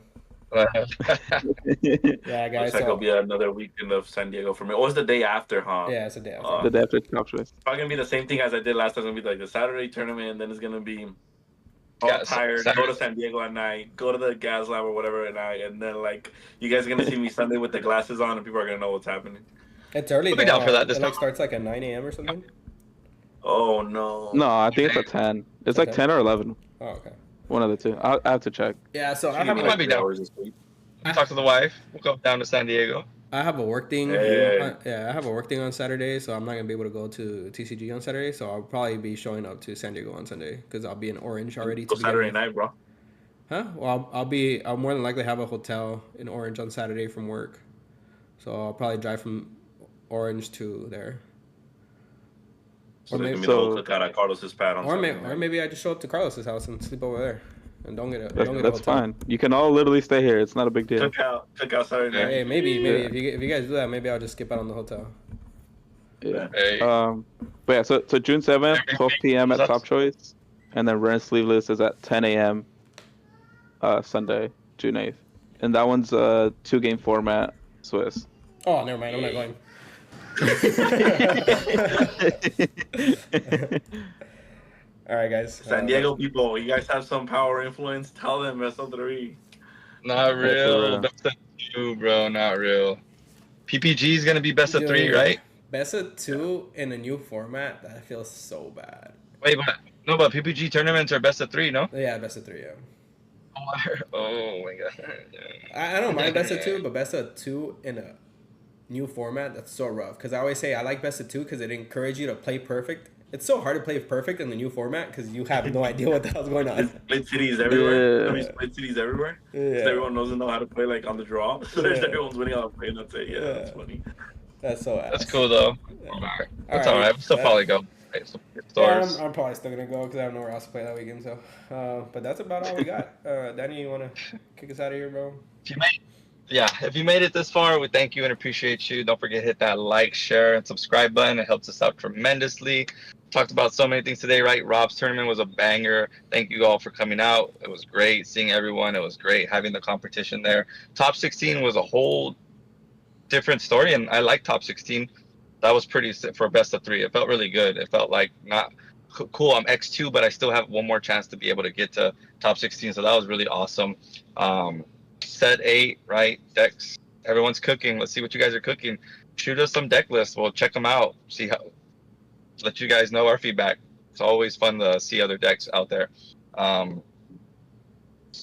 Yeah, guys. Looks like it'll be another weekend of San Diego for me. Or it's the day after, huh? Yeah, it's the day after. The day after Top Choice. It's probably gonna be the same thing as I did last time. It's gonna be like the Saturday tournament, and then it's gonna be tired. Go to San Diego at night. Go to the gas lab or whatever at night, and then like you guys are gonna see me Sunday with the glasses on, and people are gonna know what's happening. It's early. I'll be down for that. This like starts like at 9 a.m. or something. Oh no. No, I think it's at 10. It's like 10 or 11. Oh, okay. One of the two. I have to check. Yeah, so I might be down. Talk to the wife. We'll go down to San Diego. I have a work thing. Hey. I have a work thing on Saturday, so I'm not gonna be able to go to TCG on Saturday. So I'll probably be showing up to San Diego on Sunday because I'll be in Orange already. Saturday night, bro. Huh? Well, I'll more than likely have a hotel in Orange on Saturday from work, so I'll probably drive from Orange to there. So there's gonna be a little cookout at Carlos's pad on Sunday night. Or maybe I just show up to Carlos's house and sleep over there. And don't get a That's fine. You can all literally stay here. It's not a big deal. Cookout Saturday night. Hey, maybe if you guys do that, maybe I'll just skip out on the hotel. Yeah. Hey. But yeah, so June 7th, 12 p.m. at Top Choice, and then rare and sleeveless is at 10 a.m. Sunday, June 8th, and that one's a 2-game format, Swiss. Oh, never mind. I'm not going. All right, guys. San Diego people, you guys have some power influence. Tell them best of 3. Not real. Best of 2, bro. Not real. PPG is gonna be best of 3, right? Best of 2 in a new format. That feels so bad. Wait, but PPG tournaments are best of 3, no? Yeah, best of 3. Yeah. Oh my god. I don't mind best of 2, but best of 2 in a new format, that's so rough. Because I always say I like best of 2 because it encourages you to play perfect. It's so hard to play perfect in the new format because you have no idea what the hell's going on. Split cities everywhere. I mean, split cities everywhere. Yeah. So everyone doesn't know how to play like on the draw. So everyone's winning on the play. That's it. Yeah, that's funny. That's so ass. That's cool though. Yeah. That's all right. I'll still probably go. Yeah, I'm probably still gonna go because I have nowhere else to play that weekend. So, but that's about all we got. Danny, you wanna kick us out of here, bro? yeah, if you made it this far, we thank you and appreciate you. Don't forget to hit that like, share, and subscribe button. It helps us out tremendously. Talked about so many things today, right? Rob's tournament was a banger. Thank you all for coming out. It was great seeing everyone. It was great having the competition there. Top 16 was a whole different story, and I like top 16. That was pretty for a best of 3. It felt really good. It felt like not cool. I'm X2, but I still have one more chance to be able to get to top 16. So that was really awesome. Set 8, right? Decks. Everyone's cooking. Let's see what you guys are cooking. Shoot us some deck lists. We'll check them out. See how. Let you guys know our feedback. It's always fun to see other decks out there.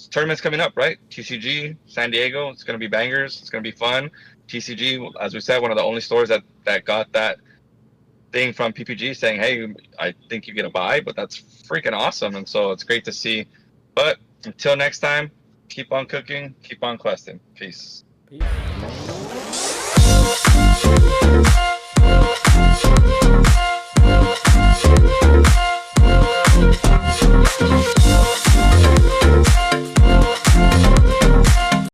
Tournaments coming up, right? TCG, San Diego. It's gonna be bangers. It's gonna be fun. TCG, as we said, one of the only stores that got that thing from PPG saying, "Hey, I think you get a buy," but that's freaking awesome, and so it's great to see. But until next time, keep on cooking, keep on questing. Peace. Peace.